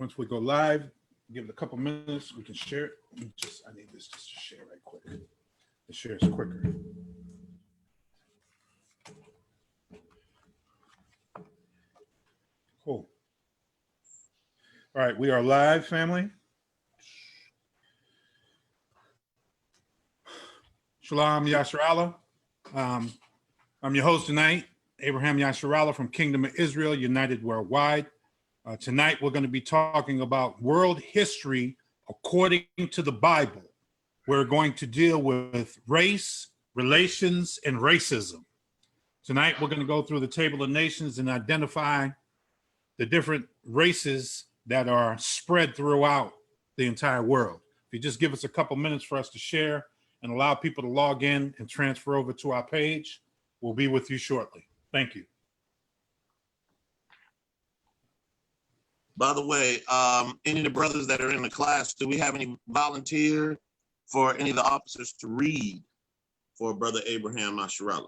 Once we go live, give it a couple minutes, we can share it. I need this just to share right quick. The share is quicker. Cool. All right, we are live, family. Shalom Yasharallah. I'm your host tonight, Abraham Yasharallah from Kingdom of Israel, United Worldwide. Tonight, we're going to be talking about world history according to the Bible. We're going to deal with race, relations, and racism. Tonight, we're going to go through the Table of Nations and identify the different races that are spread throughout the entire world. If you just give us a couple minutes for us to share and allow people to log in and transfer over to our page, we'll be with you shortly. Thank you. By the way, any of the brothers that are in the class, do we have any volunteer for any of the officers to read for Brother Abraham Yasharallah?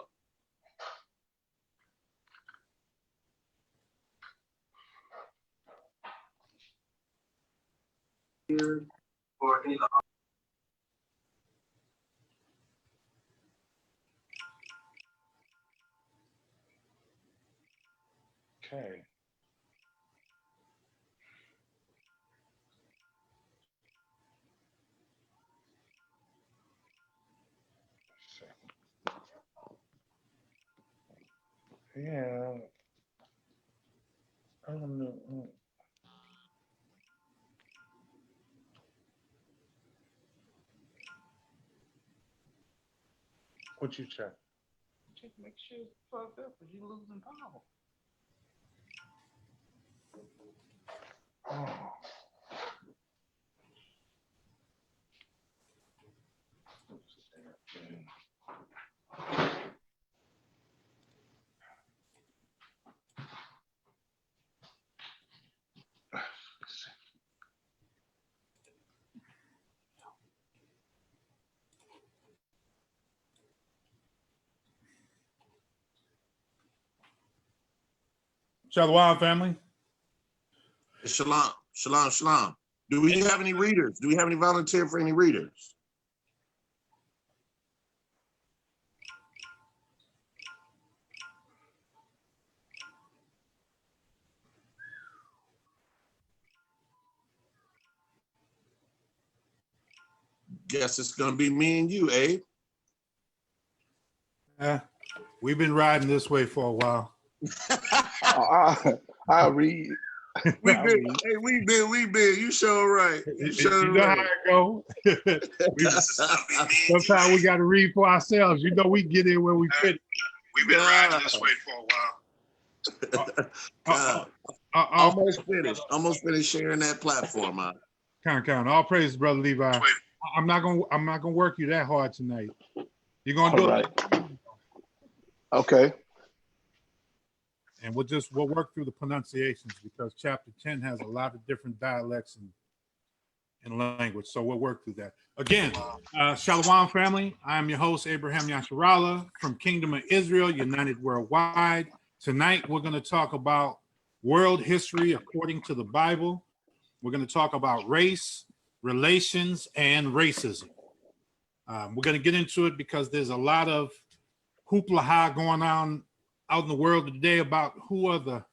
For any of the Okay. Yeah. I don't know. What you check? Check, make sure it's fucked up because you're losing power. Oh. Shalom, family. Shalom, shalom, shalom. Do we have any readers? Do we have any volunteer for any readers? Guess it's gonna be me and you, Abe. We've been riding this way for a while. I'll read. We been. You sure right. You sure You know right. how it go. Sometimes we got to read for ourselves. You know, we get in where we fit. We've been riding this way for a while. Almost finished sharing that platform. Count. All praise, brother Levi. I'm not gonna work you that hard tonight. You're gonna do it. Okay. And we'll work through the pronunciations because chapter 10 has a lot of different dialects and language. So we'll work through that. Again, Shalom family. I'm your host, Abraham Yasharallah from Kingdom of Israel, United Worldwide. Tonight, we're going to talk about world history according to the Bible. We're going to talk about race, relations, and racism. We're going to get into it because there's a lot of hoopla going on out in the world today about who are the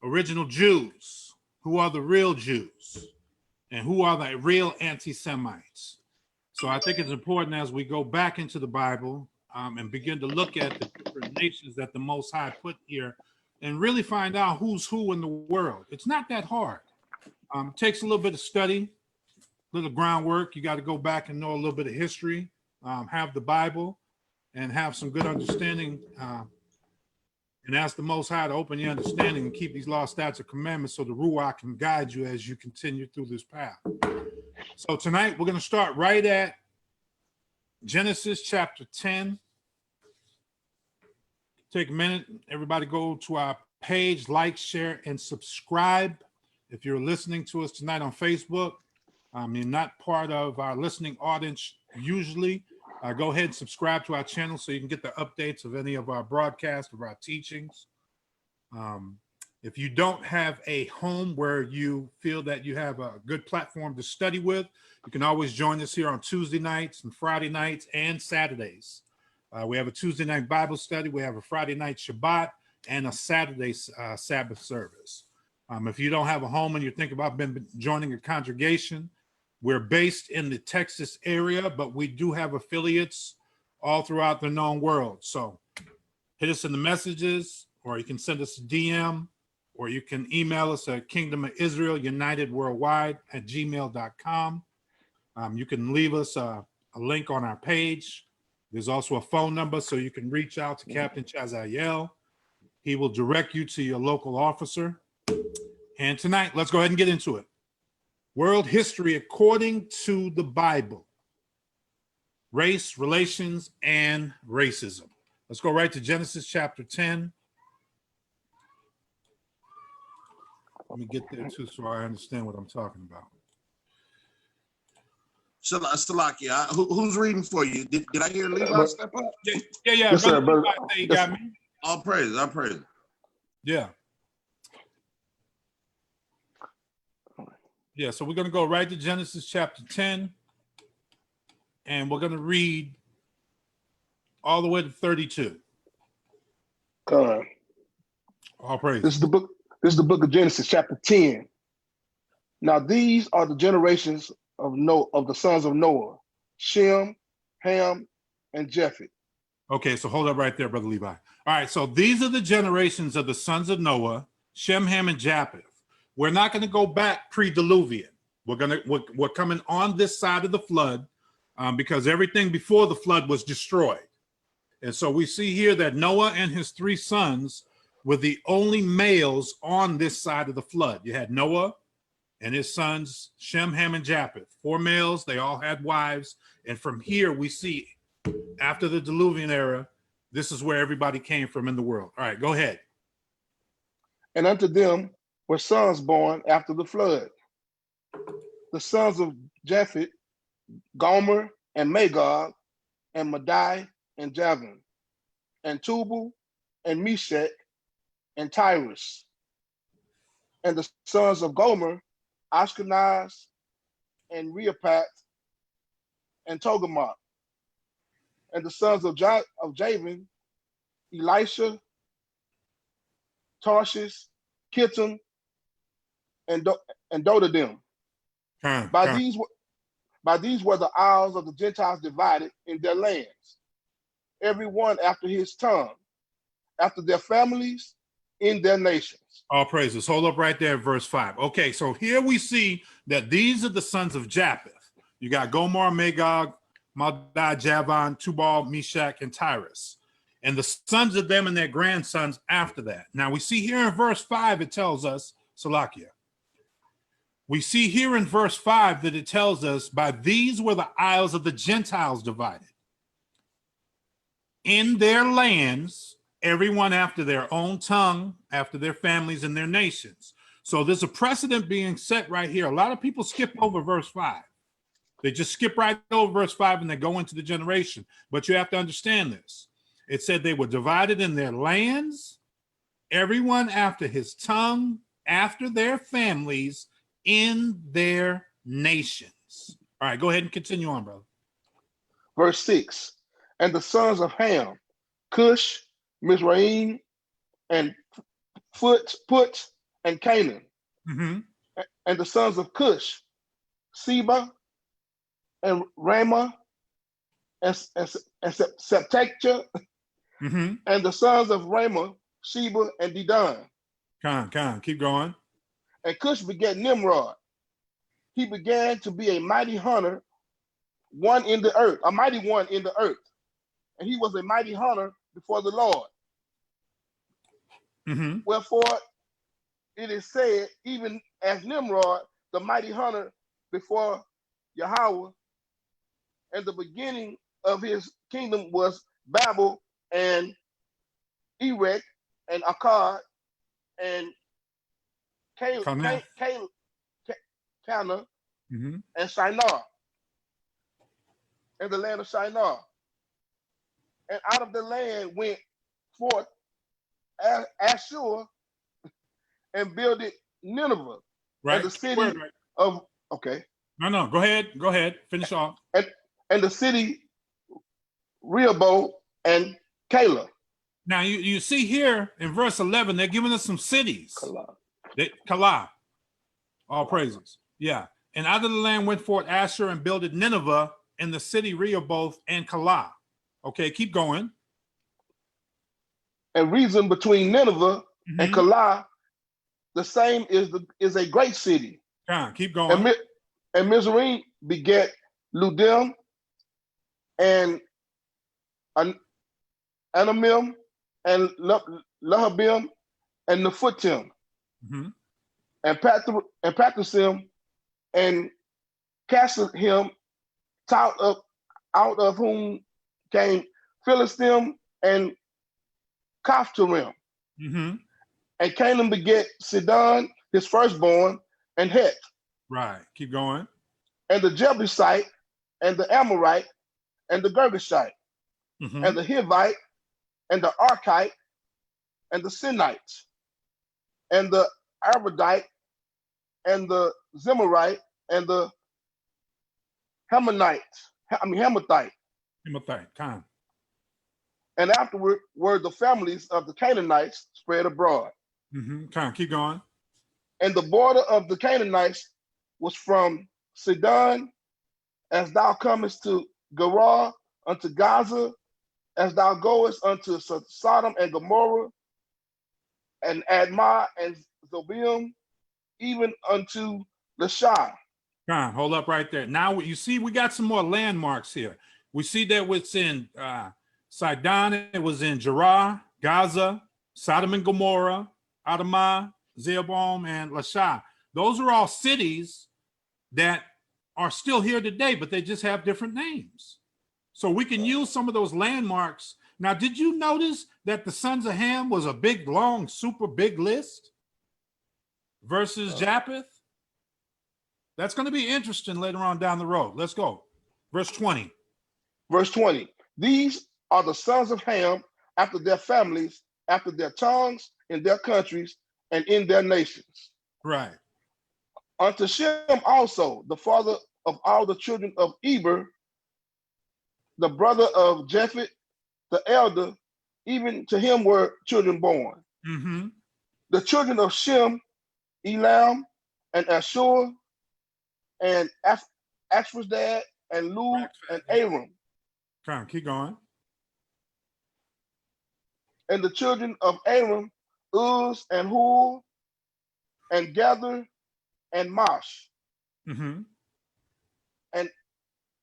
original Jews, who are the real Jews, and who are the real anti-Semites. So I think it's important as we go back into the Bible and begin to look at the different nations that the Most High put here and really find out who's who in the world. It's not that hard. It takes a little bit of study, a little groundwork. You got to go back and know a little bit of history, have the Bible, and have some good understanding and ask the Most High to open your understanding and keep these law, statutes, and commandments so the Ruach can guide you as you continue through this path. So tonight, we're going to start right at Genesis chapter 10. Take a minute. Everybody go to our page, like, share, and subscribe. If you're listening to us tonight on Facebook, you're not part of our listening audience usually, go ahead and subscribe to our channel so you can get the updates of any of our broadcasts, of our teachings. If you don't have a home where you feel that you have a good platform to study with, you can always join us here on Tuesday nights and Friday nights and Saturdays. We have a Tuesday night Bible study. We have a Friday night Shabbat and a Saturday Sabbath service. If you don't have a home and you think about joining a congregation, we're based in the Texas area, but we do have affiliates all throughout the known world. So hit us in the messages, or you can send us a DM, or you can email us at Kingdom of Israel United Worldwide at gmail.com. You can leave us a link on our page. There's also a phone number so you can reach out to Captain Chazael. He will direct you to your local officer. And tonight, let's go ahead and get into it. World history according to the Bible. Race, relations, and racism. Let's go right to Genesis chapter 10. Let me get there too so I understand what I'm talking about. Salakia, who's reading for you? Did I hear Levi step up? Yeah. Yes, sir, brother. You got me. All praise. Yeah. Yeah, so we're going to go right to Genesis chapter 10, and we're going to read all the way to 32. Come. All praise. This is the book of Genesis, chapter 10. Now these are the generations of the sons of Noah: Shem, Ham, and Japheth. Okay, so hold up right there, Brother Levi. All right, so these are the generations of the sons of Noah, Shem, Ham, and Japheth. We're not going to go back pre-Diluvian. We're coming on this side of the flood because everything before the flood was destroyed. And so we see here that Noah and his 3 sons were the only males on this side of the flood. You had Noah and his sons, Shem, Ham, and Japheth. 4 males, they all had wives. And from here we see, after the Diluvian era, this is where everybody came from in the world. All right, go ahead. And unto them were sons born after the flood. The sons of Japheth, Gomer and Magog, and Madai and Javan, and Tubal and Meshach and Tyrus. And the sons of Gomer, Ashkenaz and Rehoboth and Togarmah. And the sons of Javan, Elisha, Tarshish, Kittim, and Dodadim. By these were the isles of the Gentiles divided in their lands, every one after his tongue, after their families, in their nations. All praises. Hold up right there, verse 5. Okay, so here we see that these are the sons of Japheth. You got Gomer, Magog, Madai, Javan, Tubal, Meshach, and Tyrus. And the sons of them and their grandsons after that. Now we see here in verse 5, it tells us, Salakia. We see here in verse 5 that it tells us, by these were the isles of the Gentiles divided. In their lands, everyone after their own tongue, after their families and their nations. So there's a precedent being set right here. A lot of people skip over verse 5. They just skip right over verse 5 and they go into the generation. But you have to understand this. It said they were divided in their lands, everyone after his tongue, after their families, in their nations. All right, go ahead and continue on, brother. Verse 6. And the sons of Ham, Cush, Mizraim, and Put, and Canaan. Mm-hmm. And the sons of Cush, Seba, and Ramah, and Septaccia. Mm-hmm. And the sons of Ramah, Sheba, and Dedan. Come on, keep going. And Cush begat Nimrod. He began to be a mighty hunter, one in the earth, a mighty one in the earth. And he was a mighty hunter before the Lord. Mm-hmm. Wherefore, it is said, even as Nimrod, the mighty hunter before Yahweh, and the beginning of his kingdom was Babel and Erech and Akkad and Cana Mm-hmm. and Shinar, and the land of Shinar. And out of the land went forth Ashur and builded Nineveh, Right. and the city of, okay. No, go ahead, finish off. And the city Rehoboth and Caleb. Now you see here in verse 11, they're giving us some cities. Kala. All praises. Yeah. And out of the land went forth Asher and builded Nineveh and the city Rehoboth and Kala. Okay, keep going. And reason between Nineveh and Kala, the same is a great city. Keep going. And Mizraim beget Ludim and Anamim and Lahabim and Nephutim and Patrusim and Casahim, out of whom came Philistim and Kaphtorim. And Canaan beget Sidon, his firstborn, and Het. Right. Keep going. And the Jebusite, and the Amorite, and the Girgashite, and the Hivite, and the Arkite, and the Sinites, and the Arvadite, and the Zemarite, and the Hamathite. Time. And afterward were the families of the Canaanites spread abroad. Keep going. And the border of the Canaanites was from Sidon, as thou comest to Gerar, unto Gaza, as thou goest unto Sodom and Gomorrah, and Admah and Zobim, even unto Lashah. Hold up right there. Now you see we got some more landmarks here. We see that it's in Sidon, it was in Gerar, Gaza, Sodom and Gomorrah, Admah, Zeboim, and Lashah. Those are all cities that are still here today, but they just have different names. So we can use some of those landmarks. Now, did you notice that the sons of Ham was a big, long, super big list versus Japheth? That's going to be interesting later on down the road. Let's go. Verse 20. Verse 20. These are the sons of Ham after their families, after their tongues, in their countries, and in their nations. Right. Unto Shem also, the father of all the children of Eber, the brother of Japheth, the elder, even to him were children born. The children of Shem, Elam, and Ashur, and Ashvazdad, and Lud, and Aram. Keep going. And the children of Aram, Uz, and Hul, and Gather, and Mash. And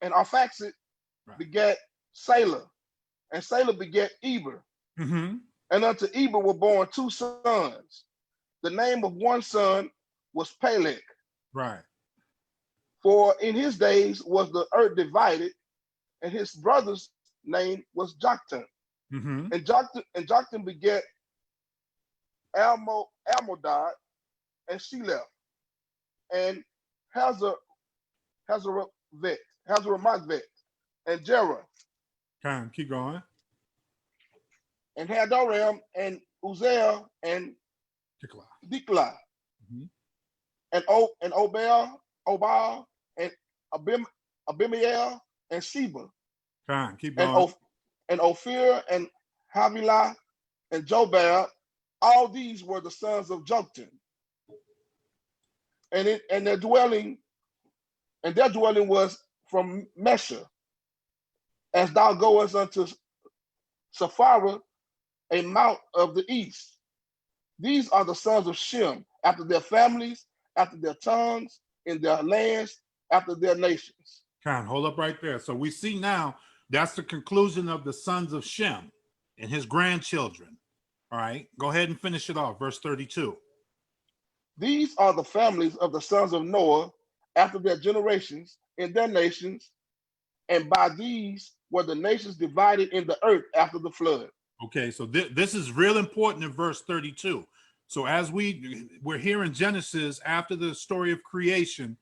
Arphaxad begat Salah, and Salah begat Eber. And unto Eber were born two sons. The name of one son was Peleg. Right. For in his days was the earth divided, and his brother's name was Joktan. And Joktan begat Almodad and Sheleph, and Hazarmaveth, and Jerah. Keep going. And Hadoram, and Uzziah, and Diklah, and Obal, and Abimael, and Sheba. Keep going. And Ophir, and Havilah, and Jobab. All these were the sons of Joktan. And their dwelling was from Mesha, as thou goest unto Sapphira, a mount of the east. These are the sons of Shem, after their families, after their tongues, in their lands, after their nations. Hold up right there. So we see now that's the conclusion of the sons of Shem and his grandchildren. All right, go ahead and finish it off. Verse 32. These are the families of the sons of Noah after their generations in their nations, and by these were the nations divided in the earth after the flood. Okay, so this is real important in verse 32. So as we're here in Genesis, after the story of creation,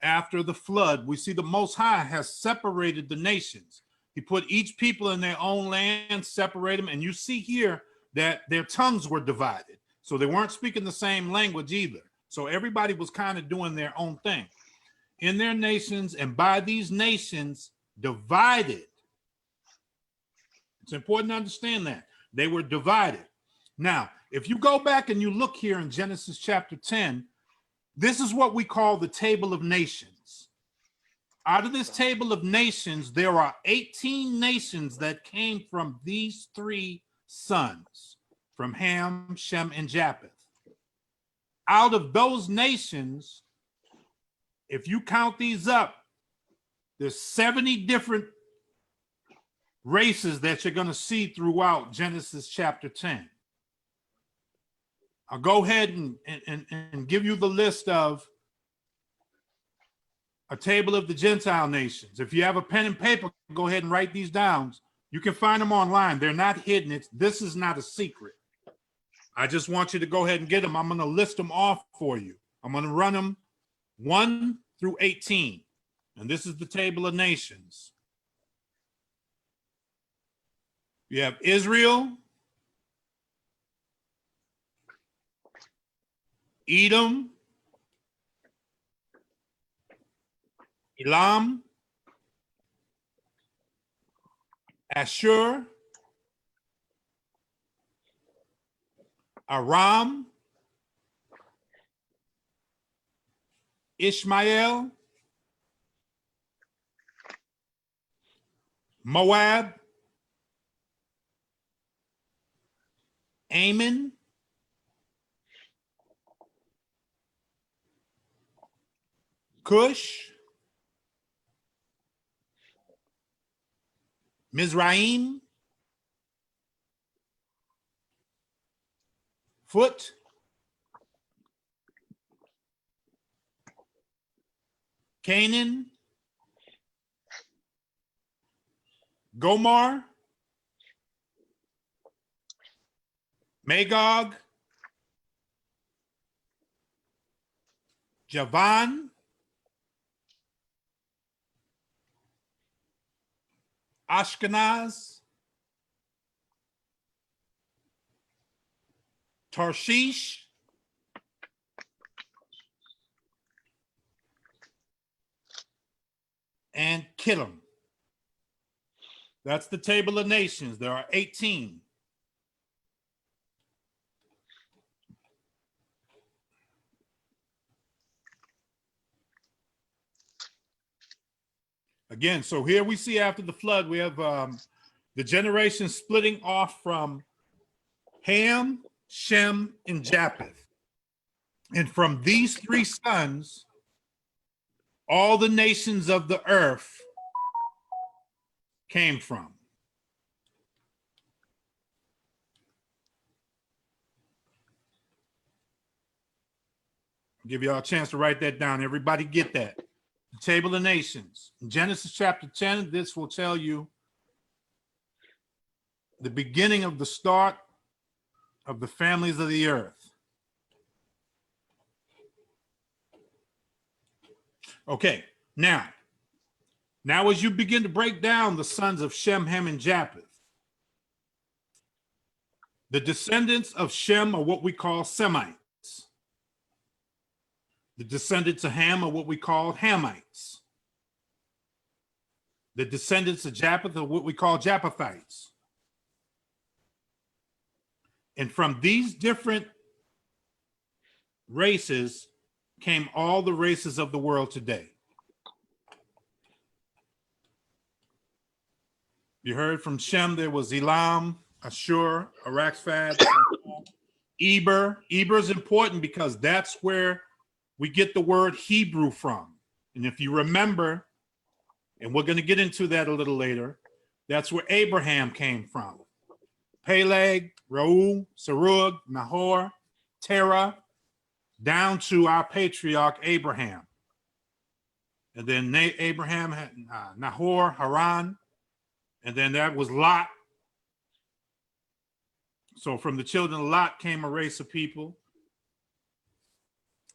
after the flood, we see the Most High has separated the nations. He put each people in their own land, separate them, and you see here that their tongues were divided. So they weren't speaking the same language either. So everybody was kind of doing their own thing in their nations, and by these nations divided. It's important to understand that they were divided. Now, if you go back and you look here in Genesis chapter 10, this is what we call the table of nations. Out of this table of nations, there are 18 nations that came from these three sons, from Ham, Shem, and Japheth. Out of those nations, if you count these up, there's 70 different races that you're going to see throughout Genesis chapter 10. I'll go ahead and give you the list of a table of the Gentile nations. If you have a pen and paper, go ahead and write these down. You can find them online. They're not hidden. This is not a secret. I just want you to go ahead and get them. I'm going to list them off for you. I'm going to run them 1 through 18. And this is the table of nations. You have Israel, Edom, Elam, Ashur, Aram, Ishmael, Moab, Ammon, Cush, Mizraim, Phut, Canaan, Gomar, Magog, Javan, Ashkenaz, Tarshish, and Kittim. That's the table of nations. There are 18. Again, so here we see after the flood, we have the generation splitting off from Ham, Shem, and Japheth. And from these three sons, all the nations of the earth came from. I'll give y'all a chance to write that down. Everybody get that. The table of nations. In Genesis chapter 10, this will tell you the beginning of the start of the families of the earth. Okay, now as you begin to break down the sons of Shem, Ham, and Japheth, the descendants of Shem are what we call Semites. The descendants of Ham are what we call Hamites. The descendants of Japheth are what we call Japhethites. And from these different races came all the races of the world today. You heard from Shem, there was Elam, Ashur, Araxphad, Eber. Eber is important because that's where we get the word Hebrew from. And if you remember, and we're going to get into that a little later, that's where Abraham came from. Peleg, Reu, Serug, Nahor, Terah, down to our patriarch Abraham. And then Abraham had Nahor, Haran, and then that was Lot. So from the children of Lot came a race of people.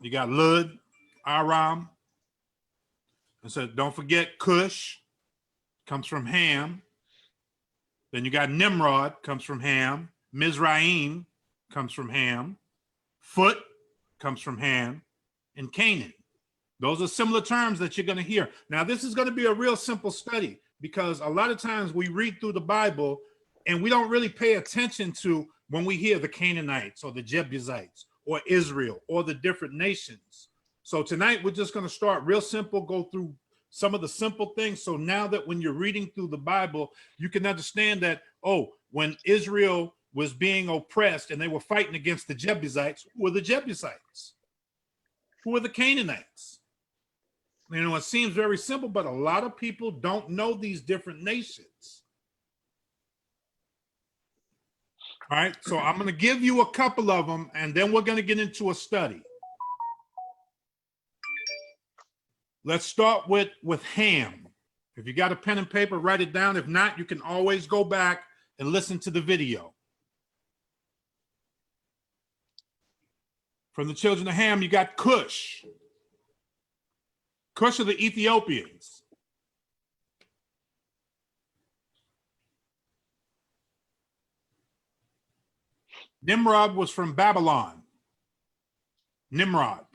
You got Lud, Aram. And so don't forget Cush, comes from Ham. Then you got Nimrod, comes from Ham. Mizraim comes from Ham. Foot comes from Ham, and Canaan. Those are similar terms that you're going to hear. Now, this is going to be a real simple study because a lot of times we read through the Bible and we don't really pay attention to when we hear the Canaanites or the Jebusites or Israel or the different nations. So tonight we're just going to start real simple, go through some of the simple things. So now that when you're reading through the Bible, you can understand that, oh, when Israel was being oppressed and they were fighting against the Jebusites, who were the Jebusites? Who were the Canaanites? You know, it seems very simple, but a lot of people don't know these different nations. All right, so I'm going to give you a couple of them, and then we're going to get into a study. Let's start with Ham. If you got a pen and paper, write it down. If not, you can always go back and listen to the video. From the children of Ham, you got Cush. Cush are the Ethiopians. Nimrod was from Babylon. Nimrod,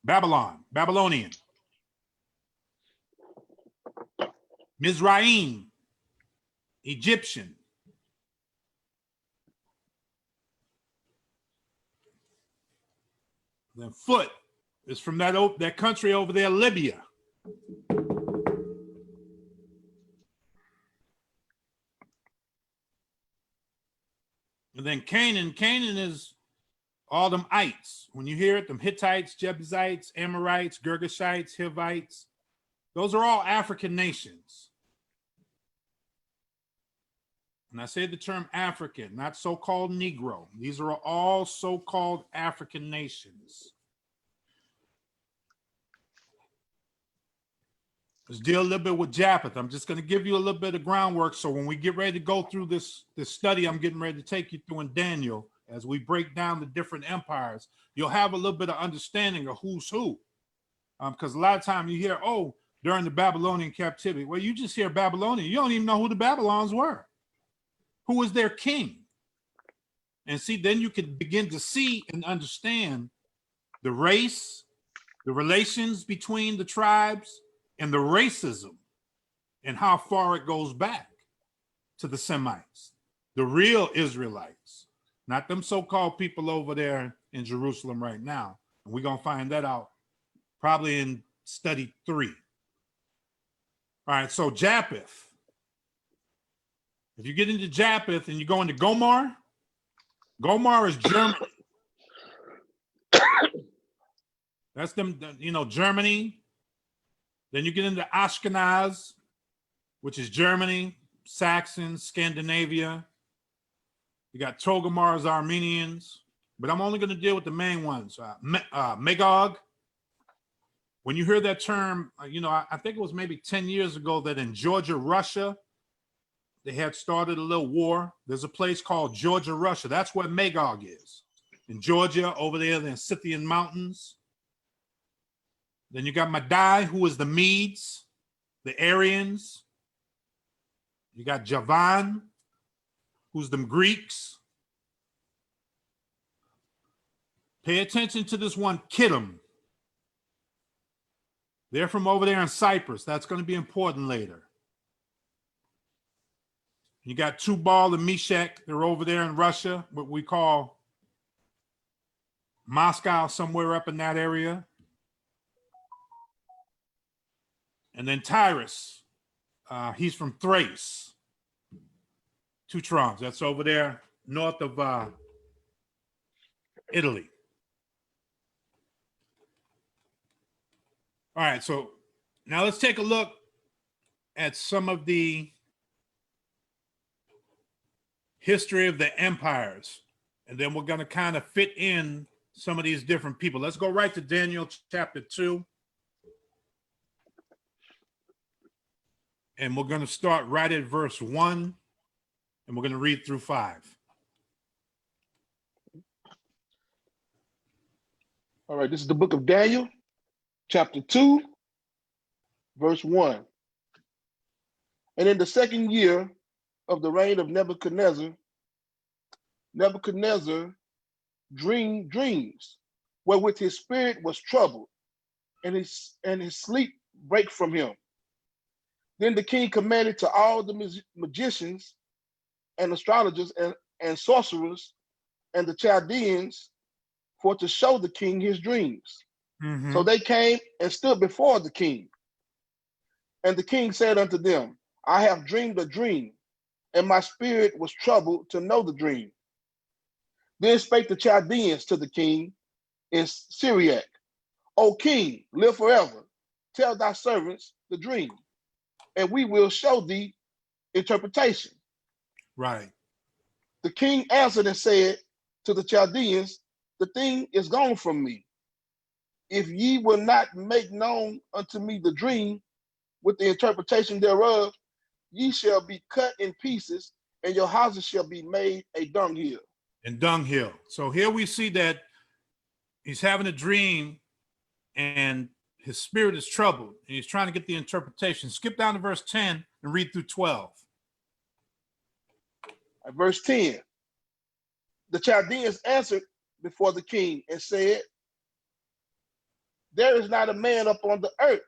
Babylon, Babylonian. Mizraim, Egyptian. Then Foot is from that country over there, Libya. And then Canaan is all them ites. When you hear it, them Hittites, Jebusites, Amorites, Girgashites, Hivites, those are all African nations. And I say the term African, not so-called Negro. These are all so-called African nations. Let's deal a little bit with Japheth. I'm just going to give you a little bit of groundwork. So when we get ready to go through this study, I'm getting ready to take you through in Daniel, as we break down the different empires, you'll have a little bit of understanding of who's who. Because a lot of time you hear, oh, during the Babylonian captivity, well, you just hear Babylonian. You don't even know who the Babylons were. Who was their king? And see, then you could begin to see and understand the race, the relations between the tribes, and the racism, and how far it goes back to the Semites, the real Israelites, not them so-called people over there in Jerusalem right now. And we're going to find that out probably in study 3. All right, so Japheth. If you get into Japheth and you go into Gomar, Gomar is Germany. That's them, you know, Germany. Then you get into Ashkenaz, which is Germany, Saxons, Scandinavia. You got Togarmars, Armenians, but I'm only going to deal with the main ones. Magog. When you hear that term, you know, I think it was maybe 10 years ago that in Georgia, Russia, they had started a little war. There's a place called Georgia, Russia. That's where Magog is. In Georgia, over there, in the Scythian Mountains. Then you got Madai, who is the Medes, the Aryans. You got Javan, who's the Greeks. Pay attention to this one, Kittim. They're from over there in Cyprus. That's going to be important later. You got Tubal and Meshach. They're over there in Russia, what we call Moscow, somewhere up in that area. And then Tyrus, he's from Thrace. Teutrons, that's over there north of Italy. All right, so now let's take a look at some of the history of the empires, and then we're going to kind of fit in some of these different people. Let's go right to Daniel chapter 2. And we're going to start right at verse 1, and we're going to read through 5. All right, this is the book of Daniel, chapter 2, verse 1. And in the second year of the reign of Nebuchadnezzar, dreamed dreams, wherewith his spirit was troubled, and his sleep brake from him. Then the king commanded to all the magicians and astrologers and sorcerers and the Chaldeans for to show the king his dreams. Mm-hmm. So they came and stood before the king. And the king said unto them, I have dreamed a dream, and my spirit was troubled to know the dream. Then spake the Chaldeans to the king in Syriac, O king, live forever. Tell thy servants the dream, and we will show thee interpretation. Right. The king answered and said to the Chaldeans, the thing is gone from me. If ye will not make known unto me the dream with the interpretation thereof, ye shall be cut in pieces, and your houses shall be made a dunghill. And dunghill. So here we see that he's having a dream and his spirit is troubled, and he's trying to get the interpretation. Skip down to verse 10 and read through 12. At verse 10, the Chaldeans answered before the king and said, there is not a man upon the earth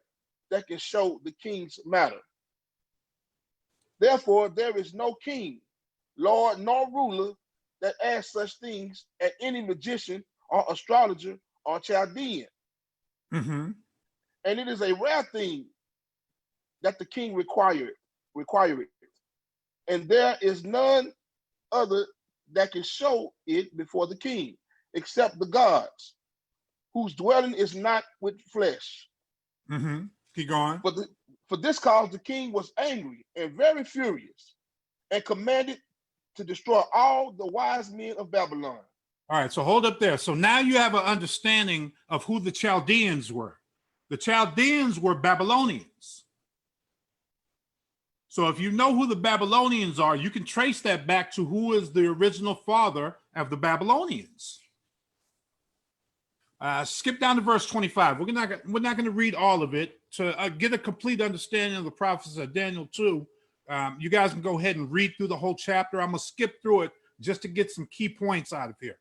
that can show the king's matter. Therefore, there is no king, lord, nor ruler that asks such things at any magician or astrologer or Chaldean. Mm-hmm. And it is a rare thing that the king require it. And there is none other that can show it before the king, except the gods, whose dwelling is not with flesh. Mm-hmm. Keep going. For this cause the king was angry and very furious, and commanded to destroy all the wise men of Babylon. All right, so hold up there. So now you have an understanding of who the Chaldeans were. The Chaldeans were Babylonians. So if you know who the Babylonians are, you can trace that back to who is the original father of the Babylonians. Skip down to verse 25. We're not going to read all of it. To get a complete understanding of the prophecies of Daniel 2, you guys can go ahead and read through the whole chapter. I'm going to skip through it just to get some key points out of here.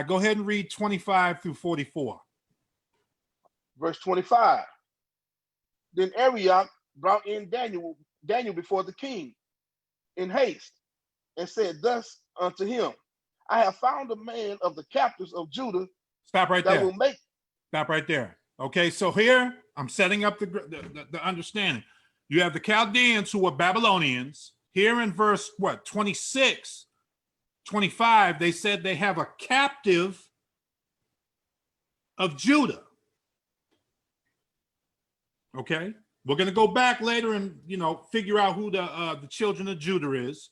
Go ahead and read 25 through 44. Verse 25. Then Arioch brought in Daniel before the king in haste, and said thus unto him, I have found a man of the captives of Judah. Stop right there. Will Stop right there. Okay, so here I'm setting up the understanding. You have the Chaldeans who were Babylonians. Here in verse 26, 25, they said they have a captive of Judah. Okay, we're going to go back later and figure out who the children of Judah is,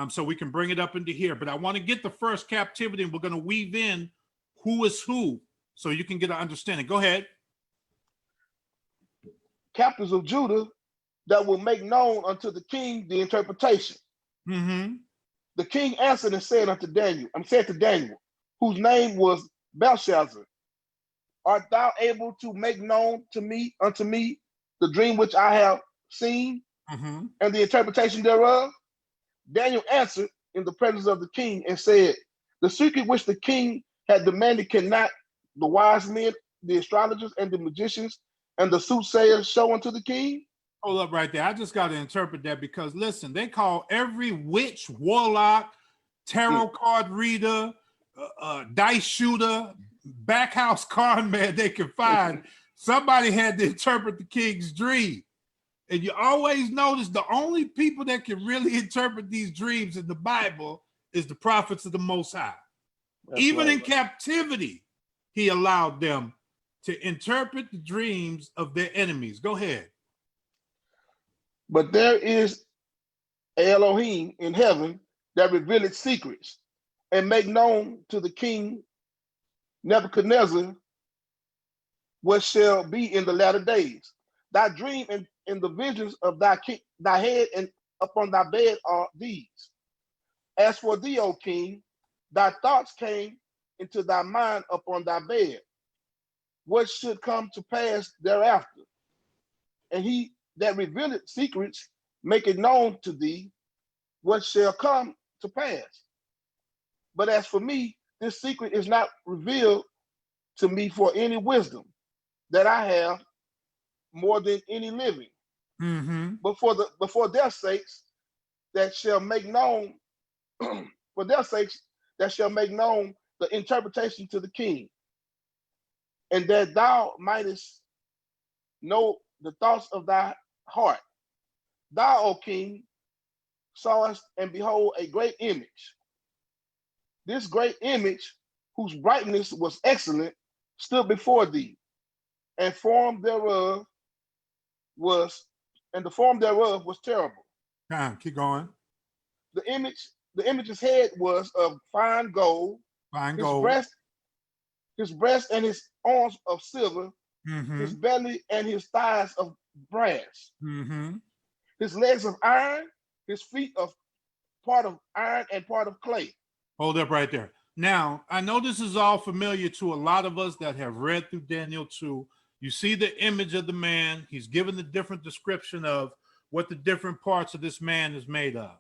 so we can bring it up into here. But I want to get the first captivity, and we're going to weave in who is who, so you can get an understanding. Go ahead. Captives of Judah that will make known unto the king the interpretation. Mm-hmm. The king answered and said to Daniel, whose name was Belshazzar, art thou able to make known unto me the dream which I have seen, mm-hmm. and the interpretation thereof? Daniel answered in the presence of the king and said, the secret which the king had demanded cannot the wise men, the astrologers, and the magicians, and the soothsayers show unto the king? Hold up right there. I just got to interpret that because, listen, they call every witch, warlock, tarot card reader, dice shooter, backhouse card man they can find. Somebody had to interpret the king's dream. And you always notice the only people that can really interpret these dreams in the Bible is the prophets of the Most High. That's Even right. in captivity, he allowed them to interpret the dreams of their enemies. Go ahead. But there is Elohim in heaven that revealeth secrets, and make known to the king Nebuchadnezzar what shall be in the latter days. Thy dream and the visions of thy head and upon thy bed are these. As for thee, O king, thy thoughts came into thy mind upon thy bed, what should come to pass thereafter. And he that revealeth secrets make it known to thee what shall come to pass. But as for me, this secret is not revealed to me for any wisdom that I have more than any living, but for their sakes that shall make known, for their sakes that shall make known the interpretation to the king, and that thou mightest know the thoughts of thy heart. Thou, O king, sawest, and behold, a great image. This great image, whose brightness was excellent, stood before thee, and the form thereof was terrible. Keep going. The image's head was of fine gold, Fine his gold. breast and his arms of silver, his belly and his thighs of brass, his legs of iron, his feet of part of iron and part of clay. Hold up right there. Now, I know this is all familiar to a lot of us that have read through Daniel 2. You see the image of the man. He's given the different description of what the different parts of this man is made of.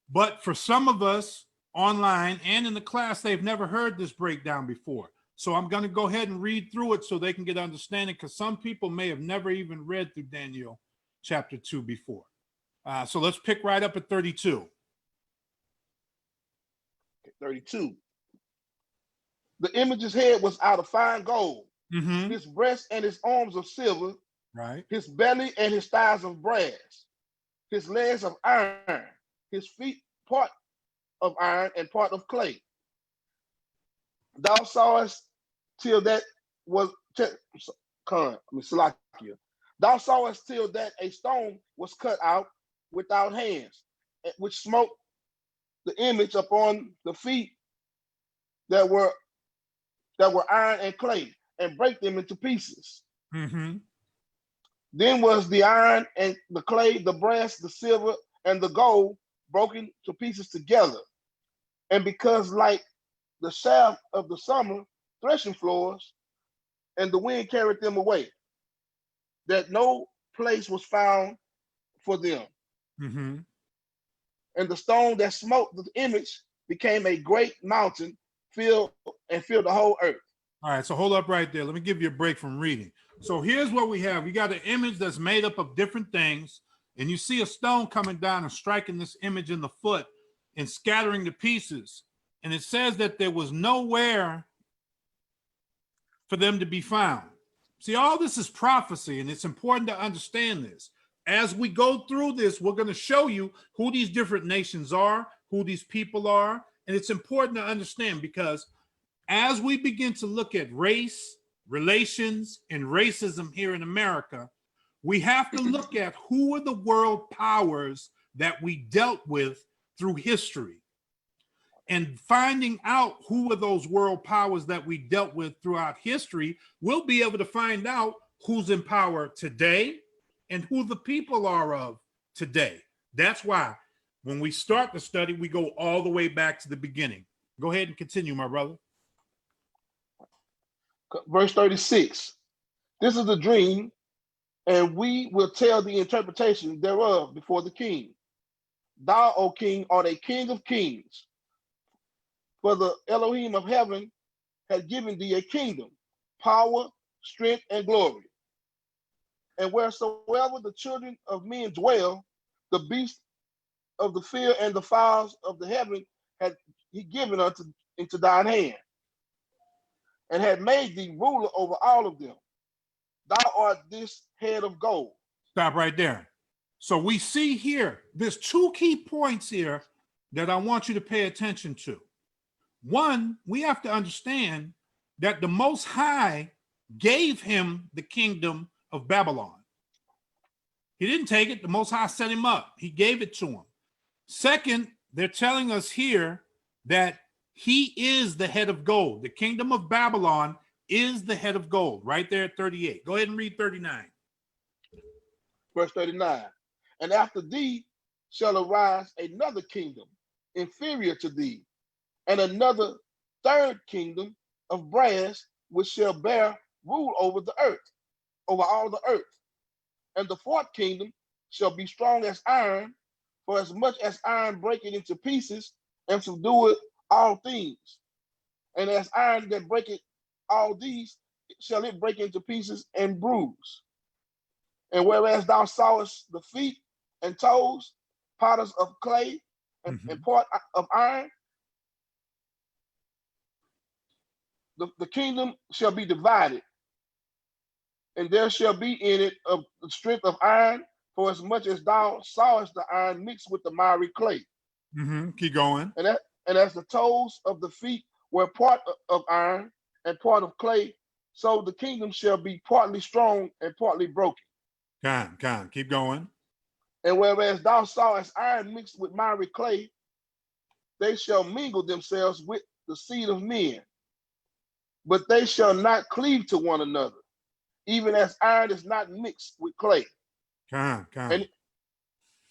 But for some of us online and in the class, they've never heard this breakdown before. So I'm going to go ahead and read through it so they can get understanding, because some people may have never even read through Daniel chapter 2 before. So let's pick right up at 32. 32. The image's head was out of fine gold, his breast and his arms of silver, right? His belly and his thighs of brass, his legs of iron, his feet part of iron and part of clay. Thou sawest till that was Thou sawest till that a stone was cut out without hands, which smote the image upon the feet that were iron and clay, and break them into pieces. Then was the iron and the clay, the brass, the silver, and the gold broken to pieces together. And because like the shaft of the summer threshing floors, and the wind carried them away, that no place was found for them. And the stone that smote the image became a great mountain, filled the whole earth. All right, so hold up right there. Let me give you a break from reading. So here's what we have. We got an image that's made up of different things, and you see a stone coming down and striking this image in the foot and scattering the pieces. And it says that there was nowhere for them to be found. See, all this is prophecy, and it's important to understand this. As we go through this, we're going to show you who these different nations are, who these people are, and it's important to understand, because as we begin to look at race, relations, and racism here in America, we have to look at who are the world powers that we dealt with through history. And finding out who are those world powers that we dealt with throughout history, we'll be able to find out who's in power today and who the people are of today. That's why when we start the study, we go all the way back to the beginning. Go ahead and continue, my brother. Verse 36. This is the dream, and we will tell the interpretation thereof before the king. Thou, O king, art a king of kings. For the Elohim of heaven had given thee a kingdom, power, strength, and glory. And wheresoever the children of men dwell, the beasts of the field and the fowls of the heaven had he given into thine hand, and had made thee ruler over all of them. Thou art this head of gold. Stop right there. So we see here, there's two key points here that I want you to pay attention to. One, we have to understand that the Most High gave him the kingdom of Babylon. He didn't take it. The Most High set him up. He gave it to him. Second, they're telling us here that he is the head of gold. The kingdom of Babylon is the head of gold, right there at 38. Go ahead and read 39. Verse 39. And after thee shall arise another kingdom inferior to thee, and another third kingdom of brass, which shall bear rule over the earth, over all the earth. And the fourth kingdom shall be strong as iron, for as much as iron breaketh into pieces and subdueth all things. And as iron that breaketh all these, shall it break into pieces and bruise. And whereas thou sawest the feet and toes, potters of clay and part of iron, the kingdom shall be divided, and there shall be in it of the strength of iron, for as much as thou sawest the iron mixed with the miry clay. Keep going. And as the toes of the feet were part of iron and part of clay, so the kingdom shall be partly strong and partly broken. Keep going. And whereas thou sawest iron mixed with miry clay, they shall mingle themselves with the seed of men, but they shall not cleave to one another, even as iron is not mixed with clay. And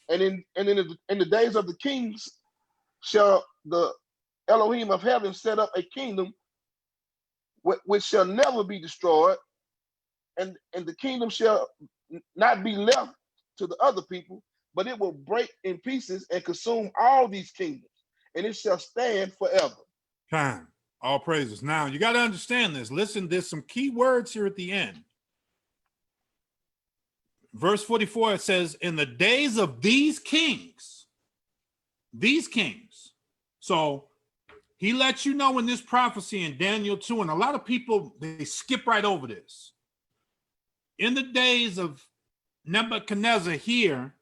in the days of the kings shall the Elohim of heaven set up a kingdom which shall never be destroyed, and the kingdom shall not be left to the other people, but it will break in pieces and consume all these kingdoms, and it shall stand forever. All praises. Now, you got to understand this. Listen, there's some key words here at the end. Verse 44, it says, in the days of these kings. So he lets you know in this prophecy in Daniel 2, and a lot of people, they skip right over this. In the days of Nebuchadnezzar here,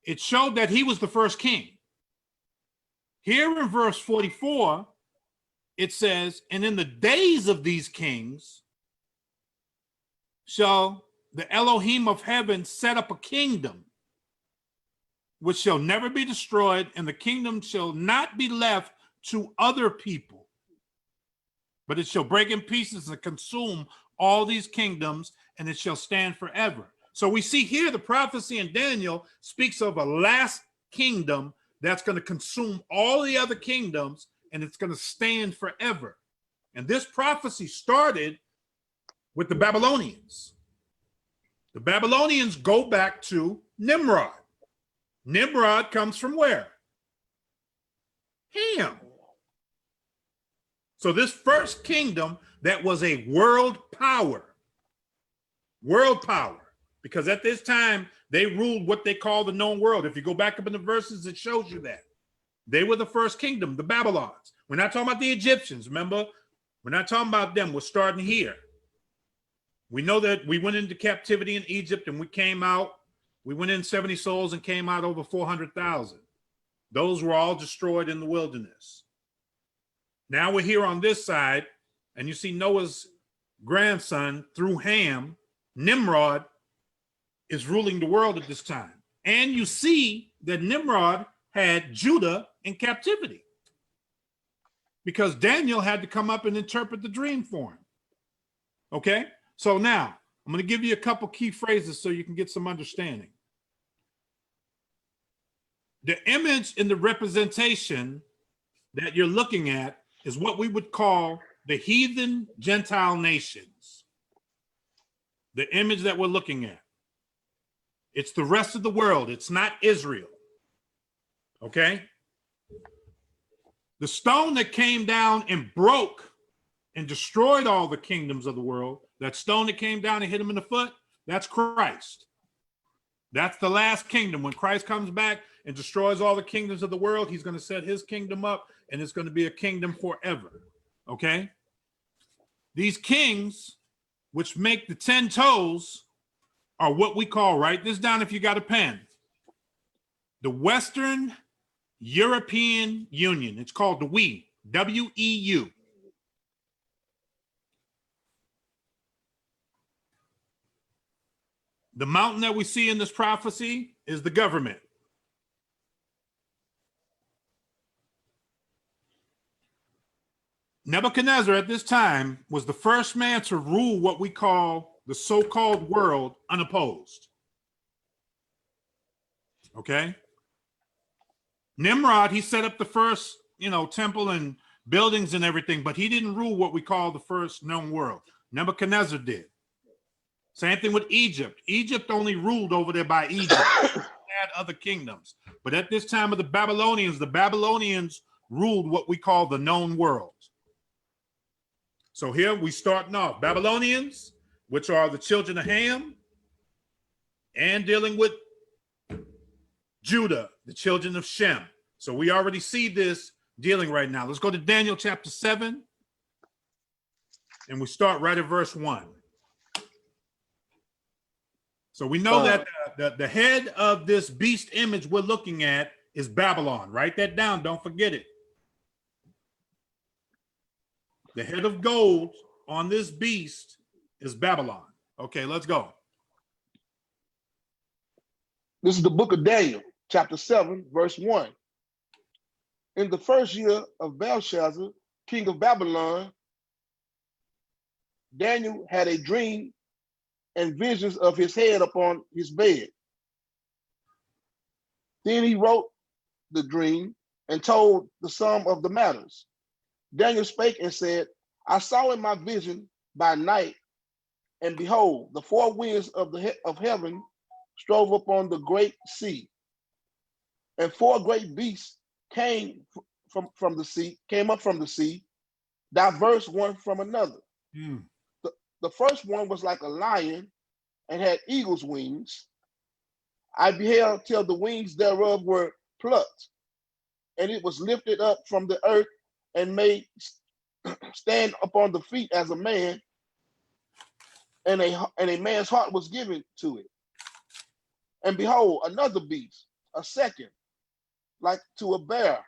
it showed that he was the first king. Here in verse 44, it says, and in the days of these kings shall the Elohim of heaven set up a kingdom which shall never be destroyed, and the kingdom shall not be left to other people, but it shall break in pieces and consume all these kingdoms, and it shall stand forever. So we see here the prophecy in Daniel speaks of a last kingdom that's going to consume all the other kingdoms, and it's going to stand forever. And this prophecy started with the Babylonians. The Babylonians go back to Nimrod. Nimrod comes from where? Ham. So this first kingdom that was a world power, because at this time they ruled what they call the known world. If you go back up in the verses, it shows you that. They were the first kingdom, the Babylons. We're not talking about the Egyptians, remember? We're not talking about them. We're starting here. We know that we went into captivity in Egypt and we came out. We went in 70 souls and came out over 400,000. Those were all destroyed in the wilderness. Now we're here on this side, and you see Noah's grandson through Ham, Nimrod, is ruling the world at this time. And you see that Nimrod had Judah in captivity because Daniel had to come up and interpret the dream for him. Okay? So now I'm going to give you a couple key phrases so you can get some understanding. The image in the representation that you're looking at is what we would call the heathen Gentile nations. The image that we're looking at. It's the rest of the world. It's not Israel. Okay? The stone that came down and broke and destroyed all the kingdoms of the world, that stone that came down and hit him in the foot, that's Christ. That's the last kingdom. When Christ comes back and destroys all the kingdoms of the world, he's going to set his kingdom up, and it's going to be a kingdom forever. Okay? These kings, which make the 10 toes, are what we call, write this down if you got a pen, the Western European Union. It's called the WEU, W-E-U. The mountain that we see in this prophecy is the government. Nebuchadnezzar at this time was the first man to rule what we call the so-called world unopposed. Okay? Nimrod, he set up the first, temple and buildings and everything, but he didn't rule what we call the first known world. Nebuchadnezzar did. Same thing with Egypt. Egypt only ruled over there by Egypt. Had other kingdoms. But at this time of the Babylonians ruled what we call the known world. So here we starting off Babylonians, which are the children of Ham, and dealing with Judah, the children of Shem. So we already see this dealing right now. Let's go to Daniel chapter 7, and we start right at verse 1. So we know that the head of this beast image we're looking at is Babylon. Write that down. Don't forget it. The head of gold on this beast is Babylon. Okay, let's go. This is the book of Daniel, chapter 7, verse 1. In the first year of Belshazzar, king of Babylon, Daniel had a dream and visions of his head upon his bed. Then he wrote the dream and told the sum of the matters. Daniel spake and said, I saw in my vision by night, and behold, the four winds of heaven strove upon the great sea, and four great beasts came from the sea, came up from the sea, diverse one from another. The first one was like a lion and had eagle's wings. I beheld till the wings thereof were plucked, and it was lifted up from the earth and made stand upon the feet as a man, and a man's heart was given to it. And behold, another beast, a second, like to a bear,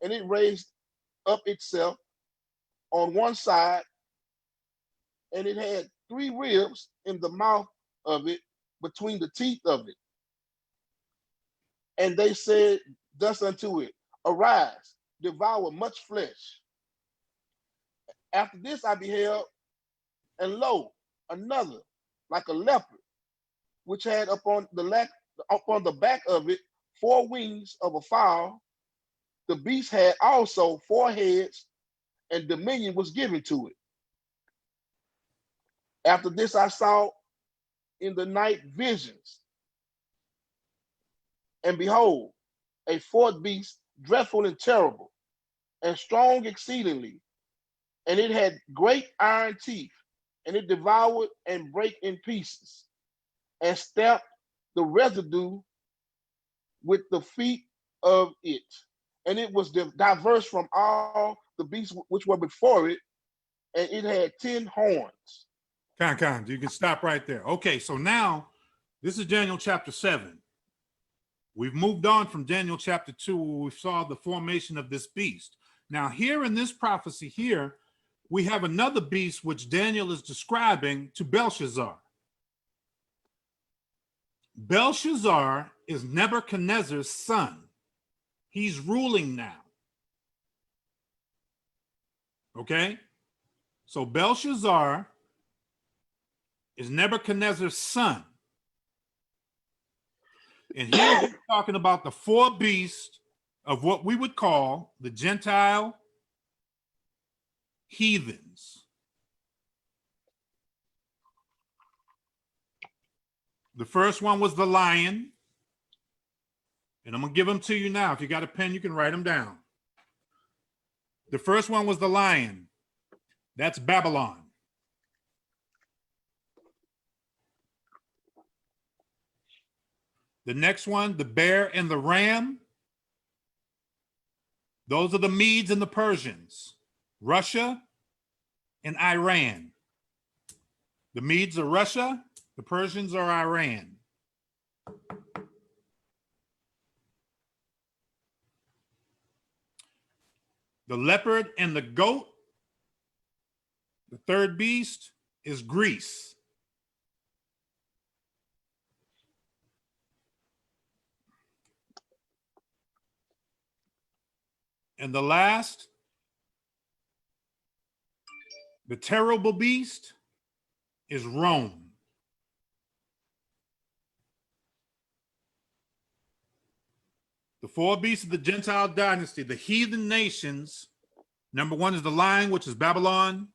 and it raised up itself on one side, and it had 3 ribs in the mouth of it, between the teeth of it. And they said thus unto it, Arise, devour much flesh. After this I beheld, and lo, another, like a leopard, which had upon the back of it 4 wings of a fowl. The beast had also 4 heads, and dominion was given to it. After this I saw in the night visions, and behold, a 4th beast, dreadful and terrible, and strong exceedingly, and it had great iron teeth, and it devoured and brake in pieces, and stamped the residue with the feet of it. And it was diverse from all the beasts which were before it, and it had 10 horns. You can stop right there. Okay, so now this is Daniel chapter 7. We've moved on from Daniel chapter 2, where we saw the formation of this beast. Now here in this prophecy here, we have another beast which Daniel is describing to Belshazzar. Belshazzar is Nebuchadnezzar's son. He's ruling now. Okay? So Belshazzar is Nebuchadnezzar's son. And here we're talking about the 4 beasts of what we would call the Gentile heathens. The first one was the lion. And I'm going to give them to you now. If you got a pen, you can write them down. The first one was the lion. That's Babylon. The next one, the bear and the ram. Those are the Medes and the Persians, Russia and Iran. The Medes are Russia, the Persians are Iran. The leopard and the goat, the third beast, is Greece. And the last, the terrible beast, is Rome. The 4 beasts of the Gentile dynasty, the heathen nations. Number 1 is the lion, which is Babylon.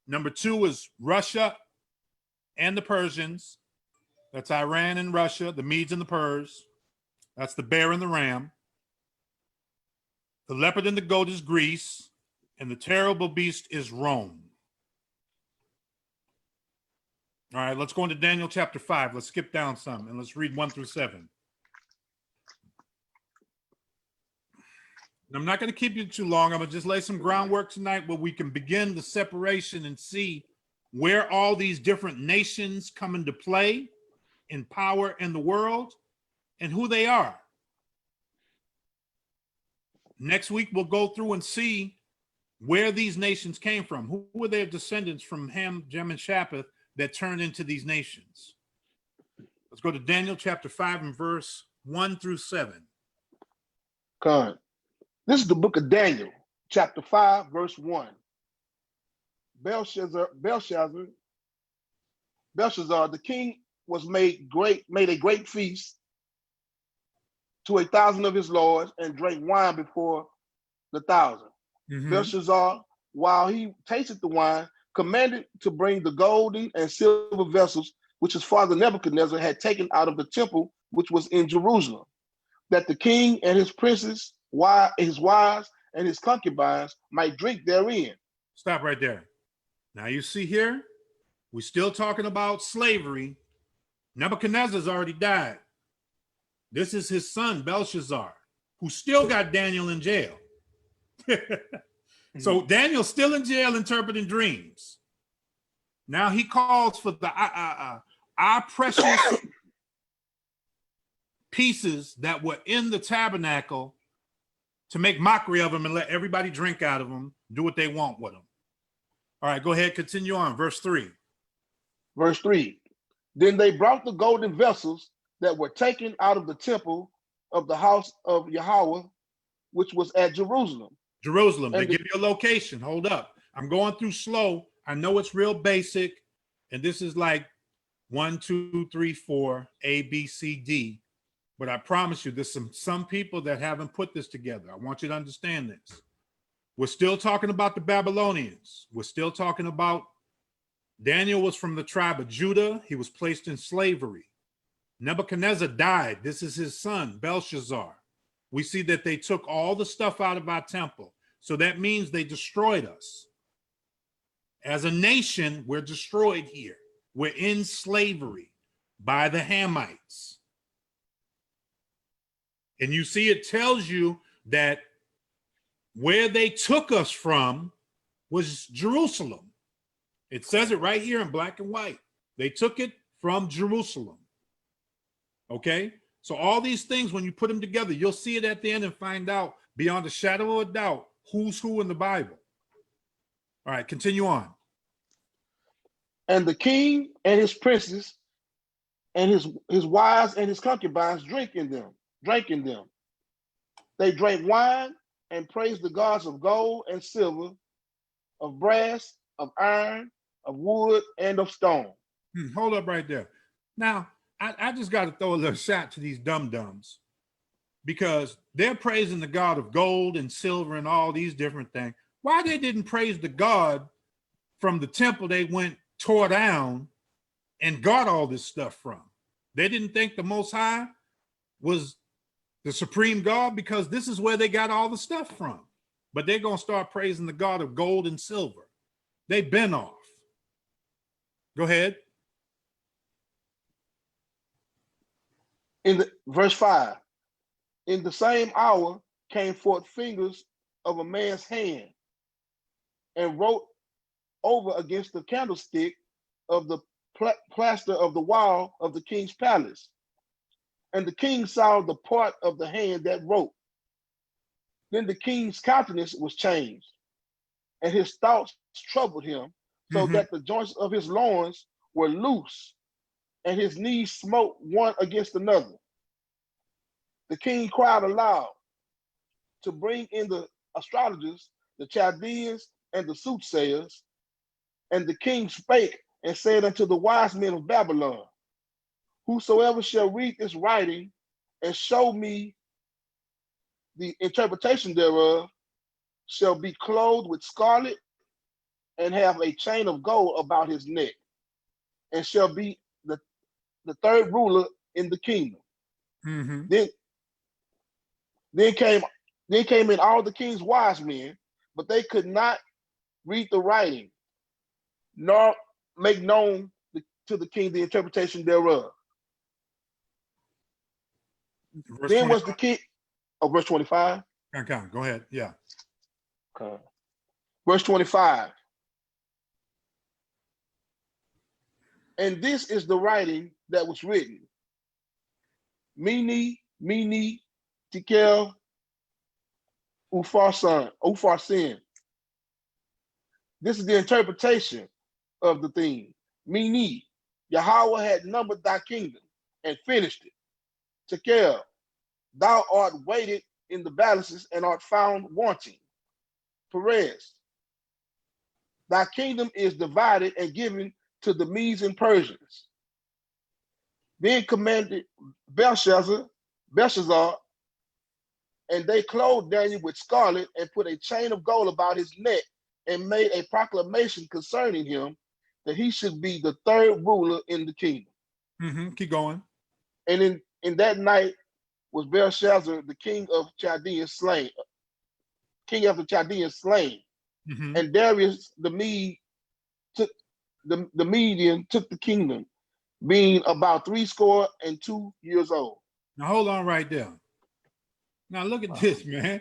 Number 2 is Russia and the Persians. That's Iran and Russia, the Medes and the Pers. That's the bear and the ram. The leopard and the goat is Greece, and the terrible beast is Rome. All right, let's go into Daniel chapter 5. Let's skip down some and let's read 1 through 7. I'm not going to keep you too long. I'm going to just lay some groundwork tonight where we can begin the separation and see where all these different nations come into play in power in the world and who they are. Next week, we'll go through and see where these nations came from. Who were their descendants from Ham, Shem, and Japheth that turned into these nations? Let's go to Daniel chapter 5 and verse 1 through 7. Con. This is the book of Daniel, chapter 5, verse 1. Belshazzar, the king, was made a great feast to 1,000 of his lords, and drank wine before the 1,000. Belshazzar, while he tasted the wine, commanded to bring the golden and silver vessels which his father Nebuchadnezzar had taken out of the temple which was in Jerusalem, that the king and his princes, his wives, and his concubines might drink therein. Stop right there. Now you see here, we're still talking about slavery. Nebuchadnezzar's already died. This is his son, Belshazzar, who still got Daniel in jail. So Daniel's still in jail interpreting dreams. Now he calls for our precious pieces that were in the tabernacle to make mockery of them and let everybody drink out of them, do what they want with them. All right, go ahead, continue on. Verse 3. Verse 3. Then they brought the golden vessels that were taken out of the temple of the house of Yahweh, which was at Jerusalem. Jerusalem, they give you a location. Hold up. I'm going through slow. I know it's real basic. And this is like 1, 2, 3, 4, A, B, C, D. But I promise you, there's some people that haven't put this together. I want you to understand this. We're still talking about the Babylonians. We're still talking about Daniel was from the tribe of Judah. He was placed in slavery. Nebuchadnezzar died. This is his son, Belshazzar. We see that they took all the stuff out of our temple. So that means they destroyed us. As a nation, we're destroyed here. We're in slavery by the Hamites. And you see, it tells you that where they took us from was Jerusalem. It says it right here in black and white. They took it from Jerusalem. Okay? So all these things, when you put them together, you'll see it at the end and find out beyond a shadow of a doubt who's who in the Bible. All right, continue on. And the king and his princes and his wives and his concubines drank in them. They drank wine and praised the gods of gold and silver, of brass, of iron, of wood, and of stone. Hold up right there. Now, I just got to throw a little shot to these dum-dums because they're praising the God of gold and silver and all these different things. Why they didn't praise the God from the temple they went tore down and got all this stuff from? They didn't think the Most High was the supreme God because this is where they got all the stuff from. But they're going to start praising the God of gold and silver. They've been off. Go ahead. In the verse 5, in the same hour came forth fingers of a man's hand and wrote over against the candlestick of the plaster of the wall of the king's palace. And the king saw the part of the hand that wrote. Then the king's countenance was changed, and his thoughts troubled him, so that the joints of his loins were loose, and his knees smote one against another. The king cried aloud to bring in the astrologers, the Chaldeans, and the soothsayers. And the king spake and said unto the wise men of Babylon, whosoever shall read this writing and show me the interpretation thereof shall be clothed with scarlet and have a chain of gold about his neck, and shall be the third ruler in the kingdom. Then came in all the king's wise men, but they could not read the writing, nor make known to the king the interpretation thereof. Verse Then was 25. the king, oh, verse 25. Go ahead. Yeah. Okay. Verse 25. And this is the writing that was written. Mene, Tekel, Upharsin. This is the interpretation of the thing. Mene, Yahweh had numbered thy kingdom and finished it. Tekel, thou art weighted in the balances and art found wanting. Perez, thy kingdom is divided and given to the Medes and Persians. Then commanded Belshazzar, and they clothed Daniel with scarlet and put a chain of gold about his neck and made a proclamation concerning him that he should be the third ruler in the kingdom. Keep going. And in that night was Belshazzar, the king of Chaldeans, slain. King of the Chaldeans slain. And Darius the Mede took the Median took the kingdom, being about 62 years old. Now hold on right there. Now look at this, man.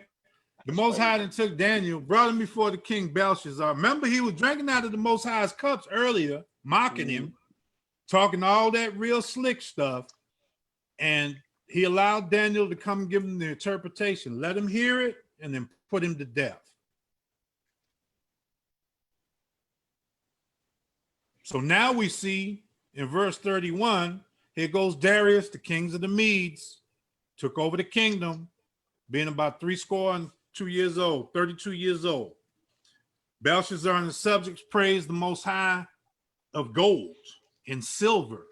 The Most High then took Daniel, brought him before the king Belshazzar. Remember, he was drinking out of the Most High's cups earlier, mocking him, talking all that real slick stuff. And he allowed Daniel to come and give him the interpretation. Let him hear it and then put him to death. So now we see in verse 31, here goes Darius, the kings of the Medes, took over the kingdom, being about 62 years old, 32 years old. Belshazzar and the subjects praised the Most High of gold and silver.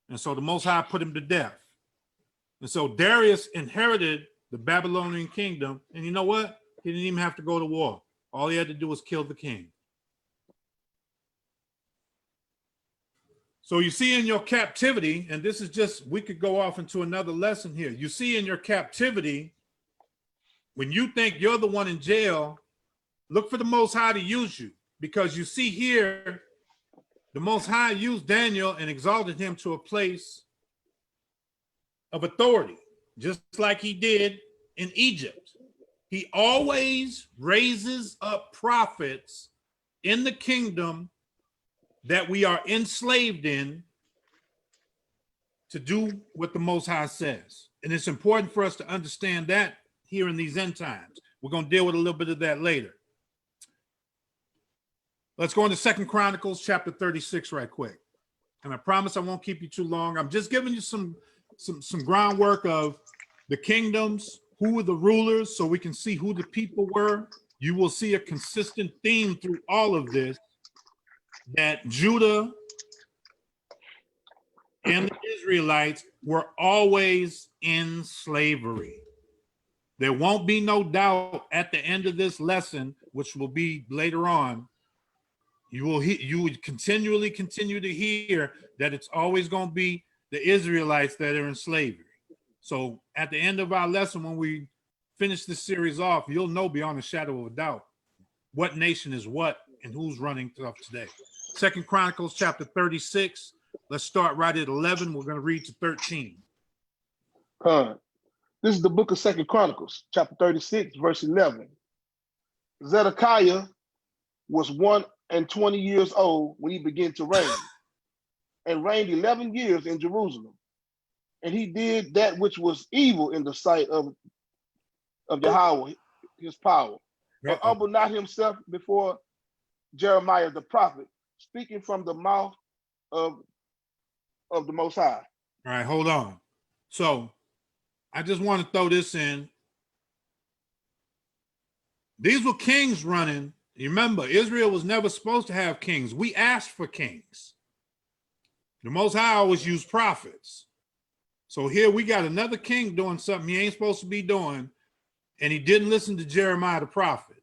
And so the Most High put him to death. And so Darius inherited the Babylonian kingdom. And you know what? He didn't even have to go to war. All he had to do was kill the king. So you see in your captivity, and this is just, we could go off into another lesson here. You see in your captivity, when you think you're the one in jail, look for the Most High to use you, because you see here, the Most High used Daniel and exalted him to a place of authority, just like he did in Egypt. He always raises up prophets in the kingdom that we are enslaved in to do what the Most High says. And it's important for us to understand that here in these end times. We're going to deal with a little bit of that later. Let's go into 2 Chronicles chapter 36 right quick. And I promise I won't keep you too long. I'm just giving you some groundwork of the kingdoms, who were the rulers, so we can see who the people were. You will see a consistent theme through all of this, that Judah and the Israelites were always in slavery. There won't be no doubt at the end of this lesson, which will be later on, you would continually continue to hear that it's always going to be the Israelites that are in slavery. So at the end of our lesson, when we finish this series off, you'll know beyond a shadow of a doubt what nation is what and who's running stuff today. 2 Chronicles chapter 36. Let's start right at 11. We're going to read to 13. This is the book of 2 Chronicles, chapter 36, verse 11. Zedekiah was 120 years old when he began to reign, and reigned 11 years in Jerusalem. And he did that which was evil in the sight of Yahweh, his power, but humbled not himself before Jeremiah the prophet, speaking from the mouth of the Most High. All right, hold on. So I just want to throw this in. These were kings running. You remember, Israel was never supposed to have kings. We asked for kings. The Most High always used prophets. So here we got another king doing something he ain't supposed to be doing, and he didn't listen to Jeremiah the prophet.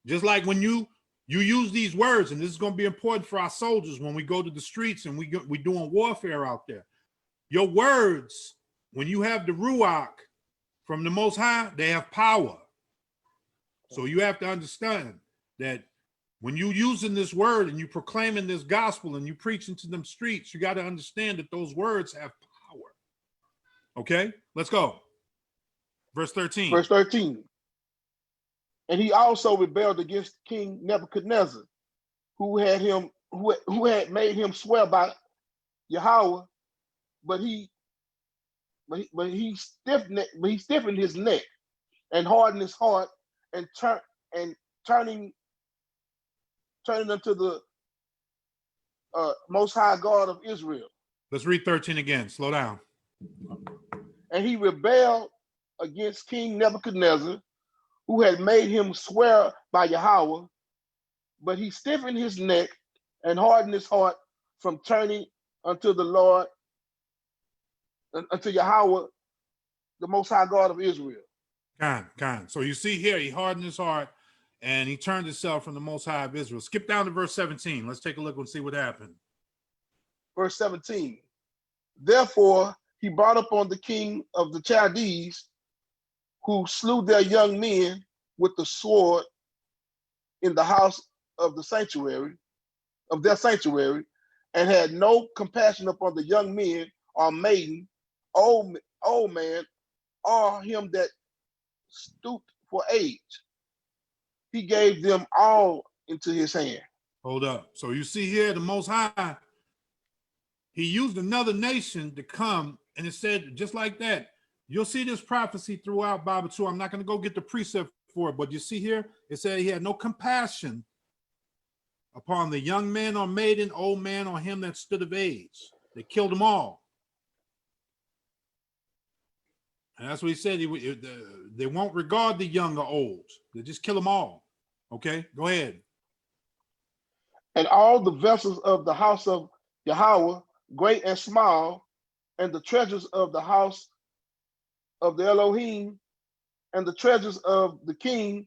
Just like when you use these words, and this is going to be important for our soldiers when we go to the streets and we doing warfare out there. Your words, when you have the Ruach from the Most High, they have power. So you have to understand that when you using this word and you proclaiming this gospel and you preaching to them streets, you got to understand that those words have power. Okay, let's go. Verse 13. Verse 13. And he also rebelled against King Nebuchadnezzar, who had made him swear by Yahweh, but he stiffened his neck and hardened his heart and turning unto the Most High God of Israel. Let's read 13 again. Slow down. And he rebelled against King Nebuchadnezzar, who had made him swear by Yahweh, but he stiffened his neck and hardened his heart from turning unto the Lord, unto Yahweh, the Most High God of Israel. Kind. So you see here, he hardened his heart and he turned himself from the Most High of Israel. Skip down to verse 17. Let's take a look and see what happened. Verse 17. Therefore, he brought upon the king of the Chaldees, who slew their young men with the sword in the house of the sanctuary, of their sanctuary, and had no compassion upon the young men or maiden, old man, or him that stooped for age. He gave them all into his hand. Hold up. So you see here, the Most High, he used another nation to come, and it said just like that. You'll see this prophecy throughout Bible too. I'm not going to go get the precept for it, but you see here, it said he had no compassion upon the young man or maiden, old man, or him that stood of age. They killed them all. And that's what he said. They won't regard the young or old. They just kill them all. Okay, go ahead. And all the vessels of the house of Yahweh, great and small, and the treasures of the house of the Elohim, and the treasures of the king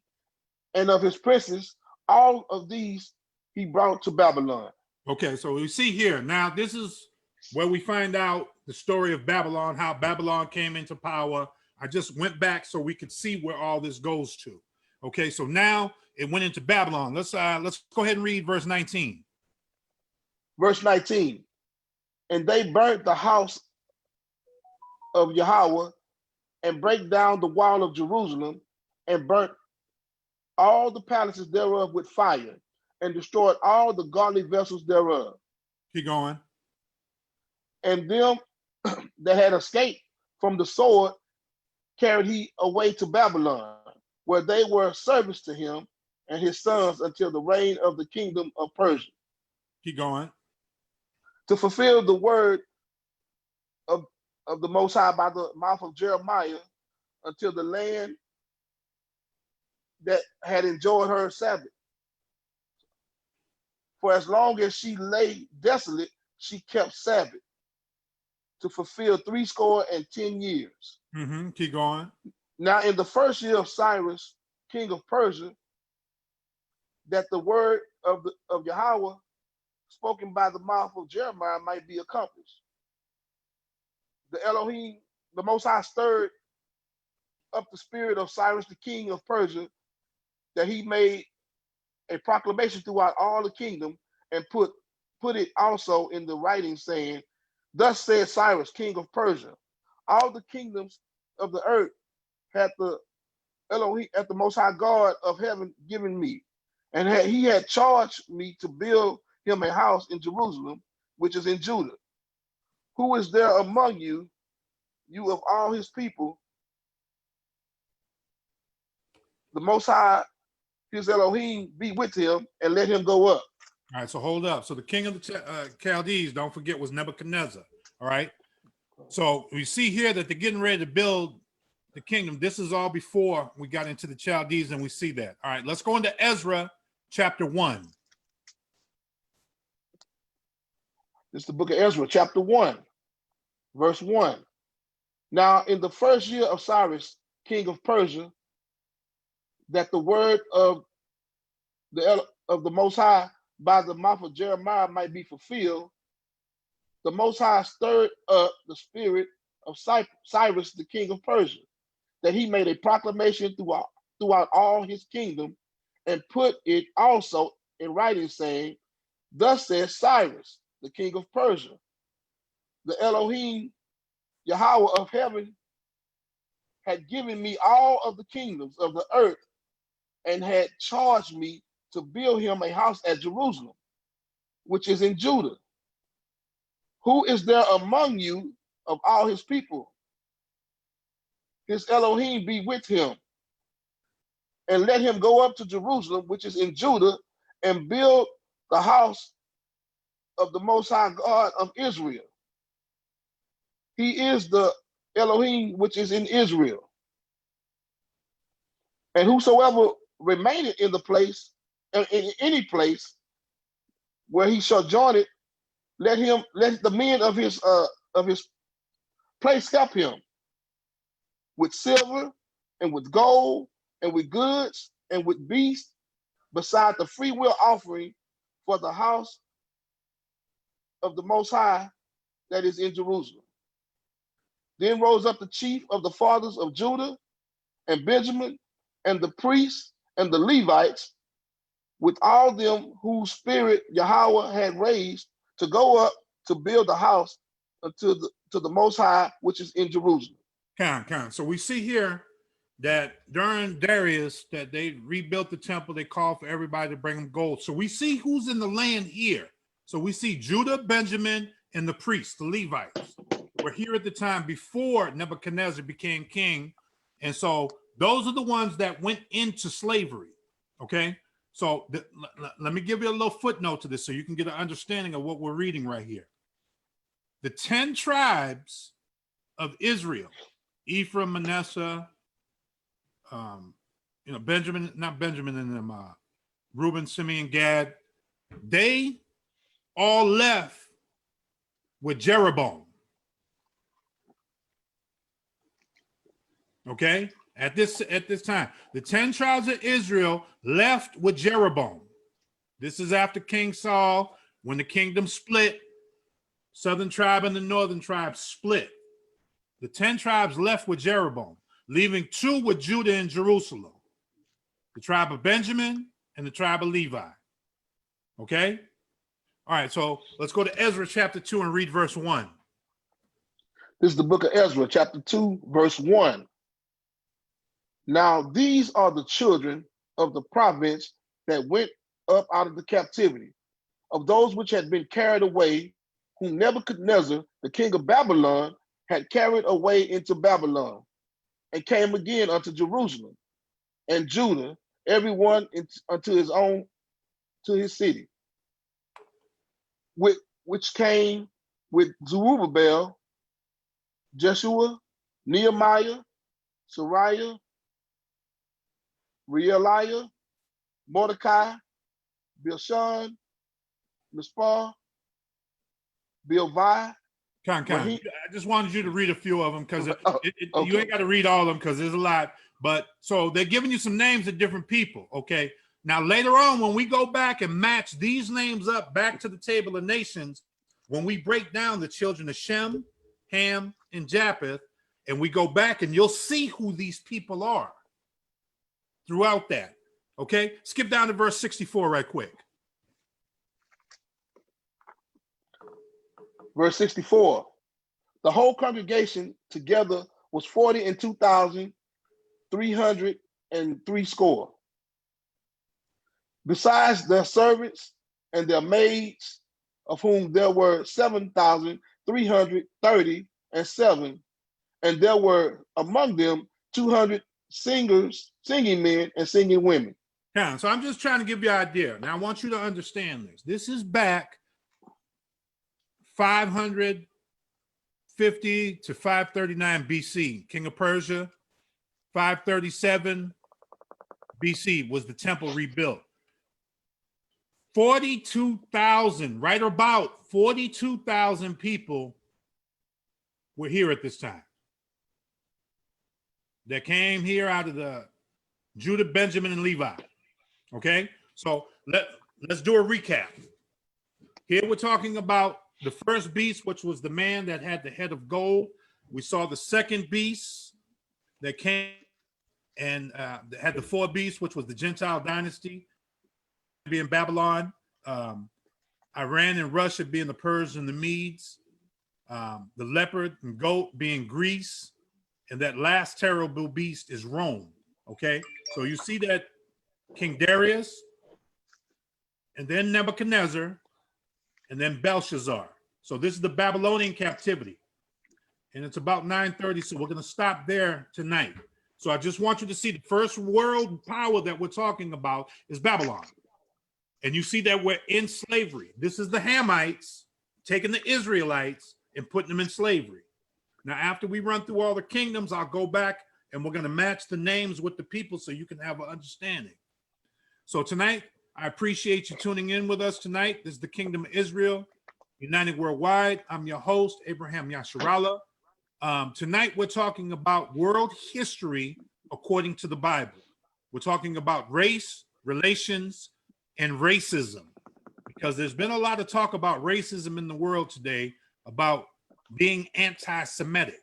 and of his princes, all of these he brought to Babylon. Okay, so we see here, now this is where we find out the story of Babylon, how Babylon came into power. I just went back so we could see where all this goes to. Okay, so now it went into Babylon. Let's go ahead and read verse 19. Verse 19. And they burnt the house of Yahweh and break down the wall of Jerusalem and burnt all the palaces thereof with fire and destroyed all the godly vessels thereof. Keep going. And them that had escaped from the sword carried he away to Babylon, where they were service to him and his sons until the reign of the kingdom of Persia. Keep going. To fulfill the word of the Most High by the mouth of Jeremiah, until the land that had enjoyed her Sabbath. For as long as she lay desolate, she kept Sabbath, to fulfill 70 years. Keep going. Now in the first year of Cyrus, king of Persia, that the word of Yahweh spoken by the mouth of Jeremiah might be accomplished. The Elohim, the Most High, stirred up the spirit of Cyrus, the king of Persia, that he made a proclamation throughout all the kingdom and put it also in the writing, saying, thus said Cyrus, king of Persia, all the kingdoms of the earth had the Elohim, at the Most High God of heaven given me, and he had charged me to build him a house in Jerusalem, which is in Judah. Who is there among you, you of all his people? The Most High, his Elohim, be with him and let him go up. All right, so hold up. So the king of the Chaldees, don't forget, was Nebuchadnezzar. All right. So we see here that they're getting ready to build the kingdom. This is all before we got into the Chaldees, and we see that. All right, let's go into Ezra chapter 1. This is the book of Ezra, chapter 1, verse 1. Now, in the first year of Cyrus, king of Persia, that the word of the Most High by the mouth of Jeremiah might be fulfilled, the Most High stirred up the spirit of Cyrus, the king of Persia, that he made a proclamation throughout all his kingdom, and put it also in writing, saying, Thus says Cyrus, the king of Persia, the Elohim, Yahweh of heaven, had given me all of the kingdoms of the earth and had charged me to build him a house at Jerusalem, which is in Judah. Who is there among you of all his people? His Elohim be with him, and let him go up to Jerusalem, which is in Judah, and build the house of the Most High God of Israel. He is the Elohim which is in Israel. And whosoever remaineth in the place, in any place where he shall join it, let the men of his place help him with silver and with gold and with goods and with beasts, beside the free will offering for the house of the Most High that is in Jerusalem. Then rose up the chief of the fathers of Judah and Benjamin, and the priests and the Levites, with all them whose spirit Yahweh had raised to go up to build the house to the Most High, which is in Jerusalem. So we see here that during Darius, that they rebuilt the temple, they called for everybody to bring them gold. So we see who's in the land here. So we see Judah, Benjamin, and the priests, the Levites, were here at the time before Nebuchadnezzar became king. And so those are the ones that went into slavery, okay? So let me give you a little footnote to this so you can get an understanding of what we're reading right here. The 10 tribes of Israel, Ephraim, Manasseh, Benjamin, not Benjamin and them, Reuben, Simeon, Gad, they all left with Jeroboam. Okay, at this time, the 10 tribes of Israel left with Jeroboam. This is after King Saul, when the kingdom split, southern tribe and the northern tribe split. The 10 tribes left with Jeroboam, leaving 2 with Judah and Jerusalem, the tribe of Benjamin and the tribe of Levi. Okay? All right, so let's go to Ezra chapter 2 and read verse 1. This is the book of Ezra, chapter 2, verse 1. Now these are the children of the province that went up out of the captivity, of those which had been carried away, whom Nebuchadnezzar, the king of Babylon, had carried away into Babylon, and came again unto Jerusalem and Judah, everyone unto his own, to his city, which came with Zerubbabel, Jeshua, Nehemiah, Sariah, Realiah, Mordecai, Bilshan, Mispah, Bilvi. I just wanted you to read a few of them because you ain't got to read all of them because there's a lot. But so they're giving you some names of different people. Okay. Now, later on, when we go back and match these names up back to the table of nations, when we break down the children of Shem, Ham, and Japheth, and we go back and you'll see who these people are throughout that. Okay. Skip down to verse 64 right quick. Verse 64, the whole congregation together was 42,303 score. Besides their servants and their maids, of whom there were 7,337, and there were among them 200 singers, singing men and singing women. Yeah, so I'm just trying to give you an idea. Now I want you to understand this. This is back 550 to 539 BC. King of Persia, 537 BC was the temple rebuilt. 42,000, right about 42,000 people were here at this time. That came here out of the Judah, Benjamin, and Levi. Okay, so let's do a recap. Here we're talking about the first beast, which was the man that had the head of gold. We saw the second beast that came and had the 4 beasts, which was the Gentile dynasty. being Babylon, Iran and Russia being the Persians and the Medes, the leopard and goat being Greece, and that last terrible beast is Rome. Okay, so you see that King Darius, and then Nebuchadnezzar, and then Belshazzar. So this is the Babylonian captivity, and it's about 9:30. So we're going to stop there tonight. So I just want you to see the first world power that we're talking about is Babylon. And you see that we're in slavery. This is the Hamites taking the Israelites and putting them in slavery. Now, after we run through all the kingdoms, I'll go back and we're going to match the names with the people so you can have an understanding. So tonight, I appreciate you tuning in with us tonight. This is the Kingdom of Israel, United Worldwide. I'm your host, Abraham Yasharallah. Tonight, we're talking about world history according to the Bible. We're talking about race, relations, and racism, because there's been a lot of talk about racism in the world today, about being anti-Semitic.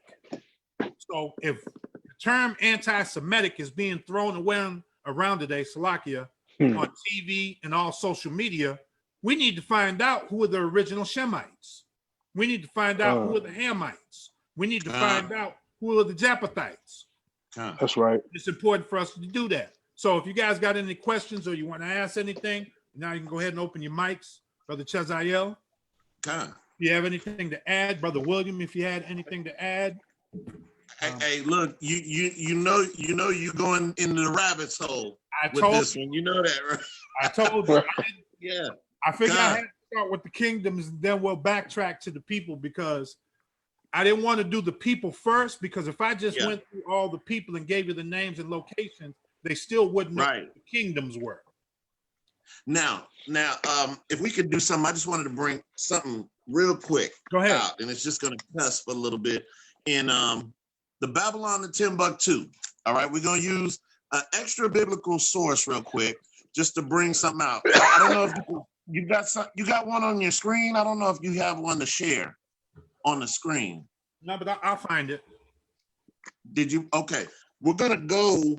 So if the term anti-Semitic is being thrown around today, Salakia, on TV and all social media, we need to find out who are the original Shemites. We need to find out who are the Hamites. We need to find out who are the Japhethites. That's right. It's important for us to do that. So if you guys got any questions or you want to ask anything, now you can go ahead and open your mics. Brother Chezael, if you have anything to add, Brother William, if you had anything to add. Hey, look, you know you're going into the rabbit's hole with this one. You know that, right? I told you. Yeah. I figured I had to start with the kingdoms and then we'll backtrack to the people, because I didn't want to do the people first, because if I just went through all the people and gave you the names and locations, they still wouldn't know what the kingdoms were. Now, if we could do something, I just wanted to bring something real quick. Go ahead. Out, and it's just going to cusp a little bit in the Babylon and Timbuktu. All right, we're going to use an extra biblical source real quick just to bring something out. I don't know if you got one on your screen. I don't know if you have one to share on the screen. No, but I'll find it. Did you? Okay, we're gonna go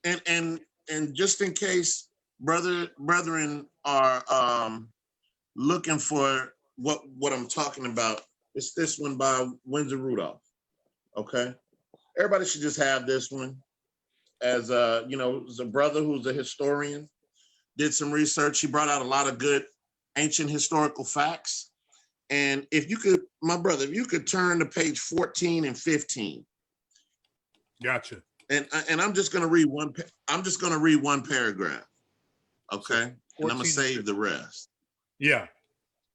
and just in case brethren are looking for what I'm talking about, it's this one by Windsor Rudolph. Okay, everybody should just have this one. As as a brother who's a historian, did some research. He brought out a lot of good ancient historical facts. And if you could, my brother, if you could turn to page 14 and 15. Gotcha. And I'm just going to read one. I'm just going to read one paragraph. Okay. And I'm going to save the rest. Yeah.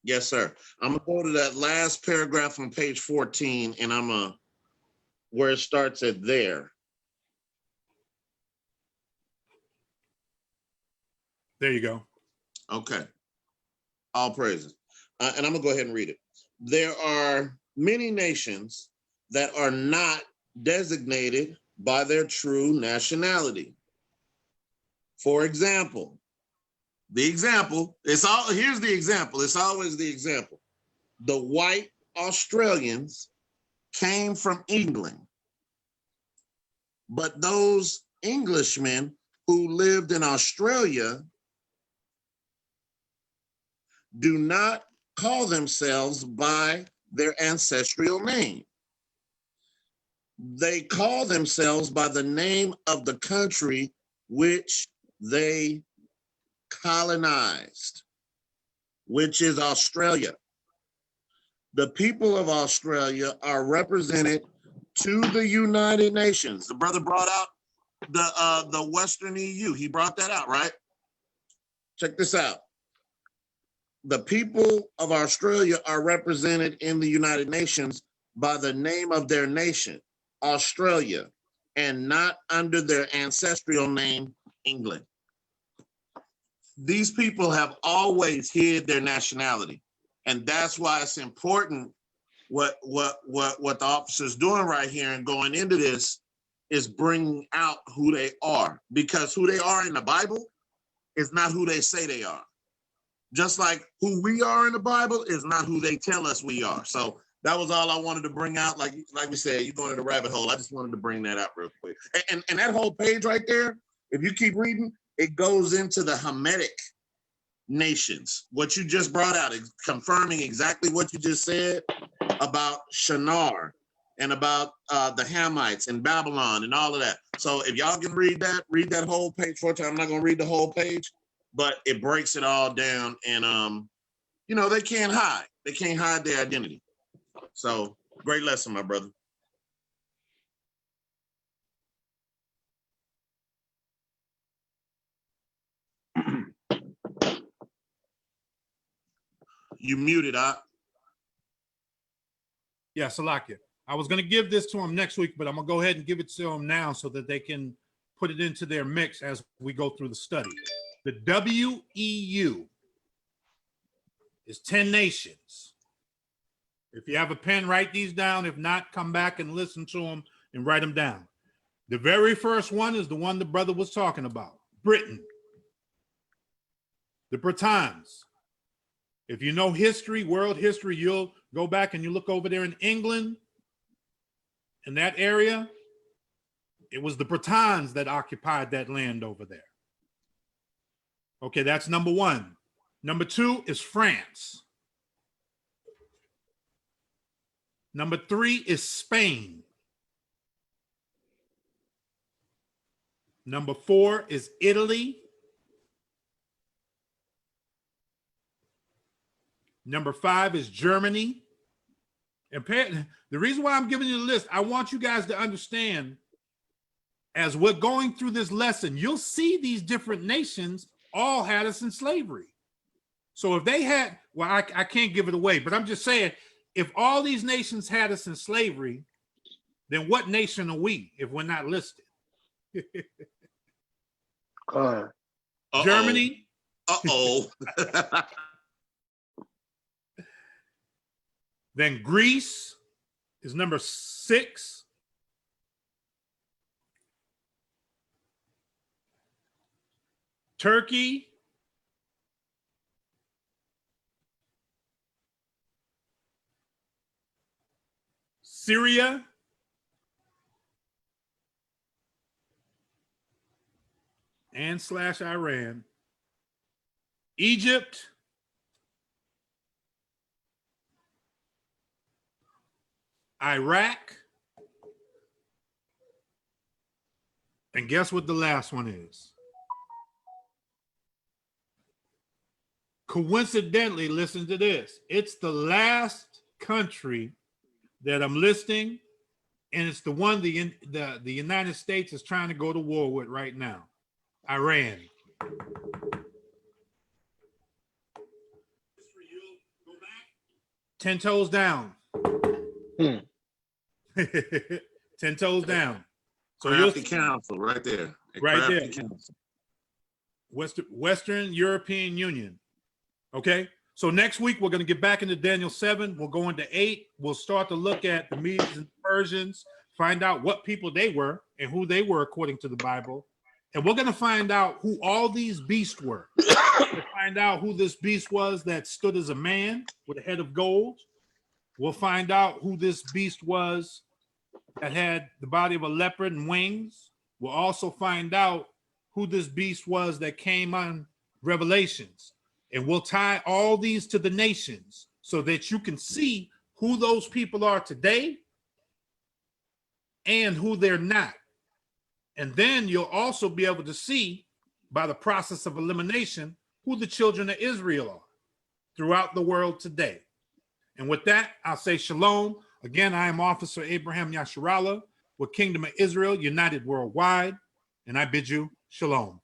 Yes, sir. I'm going to go to that last paragraph on page 14, and where it starts at there. There you go. Okay. All praises. And I'm going to go ahead and read it. There are many nations that are not designated by their true nationality. For example, here's the example. It's always the example. The white Australians came from England, but those Englishmen who lived in Australia do not call themselves by their ancestral name. They call themselves by the name of the country which they colonized, which is Australia. The people of Australia are represented to the United Nations. The brother brought out the Western EU. He brought that out, right? Check this out. The people of Australia are represented in the United Nations by the name of their nation, Australia, and not under their ancestral name, England. These people have always hid their nationality, and that's why it's important what the officer's doing right here and going into this is bringing out who they are, because who they are in the Bible is not who they say they are. Just like who we are in the Bible is not who they tell us we are. So that was all I wanted to bring out. Like we said, you're going to the rabbit hole. I just wanted to bring that out real quick. And that whole page right there, if you keep reading, it goes into the Hamitic nations. What you just brought out is confirming exactly what you just said about Shinar and about the Hamites and Babylon and all of that. So if y'all can read that whole page 4 times. I'm not gonna read the whole page, but it breaks it all down. And you know, they can't hide. They can't hide their identity. So great lesson, my brother. You muted, up. Yeah, Salakia. I was going to give this to them next week, but I'm going to go ahead and give it to them now so that they can put it into their mix as we go through the study. The WEU is 10 nations. If you have a pen, write these down. If not, come back and listen to them and write them down. The very first one is the one the brother was talking about, Britain. The Britons. If you know history, world history, you'll go back and you look over there in England, in that area, it was the Britons that occupied that land over there. Okay, that's number one. Number two is France. Number three is Spain. Number four is Italy. Number five is Germany. And the reason why I'm giving you the list, I want you guys to understand, as we're going through this lesson, you'll see these different nations all had us in slavery. So if they had, well, I can't give it away, but I'm just saying, if all these nations had us in slavery, then what nation are we if we're not listed? Germany. Then Greece is number 6. Turkey. Syria. And / Iran. Egypt. Iraq. And guess what the last one is? Coincidentally, listen to this. It's the last country that I'm listing, and it's the one the United States is trying to go to war with right now. Iran. 10 toes down. 10 toes down. So crafty council right there. Right there. Council. Western European Union. Okay. So next week we're going to get back into Daniel 7. We'll go into 8. We'll start to look at the Medes and Persians, find out what people they were and who they were according to the Bible. And we're going to find out who all these beasts were. We'll find out who this beast was that stood as a man with a head of gold. We'll find out who this beast was that had the body of a leopard and wings. We'll also find out who this beast was that came on Revelations. And we'll tie all these to the nations so that you can see who those people are today and who they're not. And then you'll also be able to see by the process of elimination who the children of Israel are throughout the world today. And with that, I'll say shalom. Again, I am Officer Abraham Yasharallah with Kingdom of Israel United Worldwide, and I bid you shalom.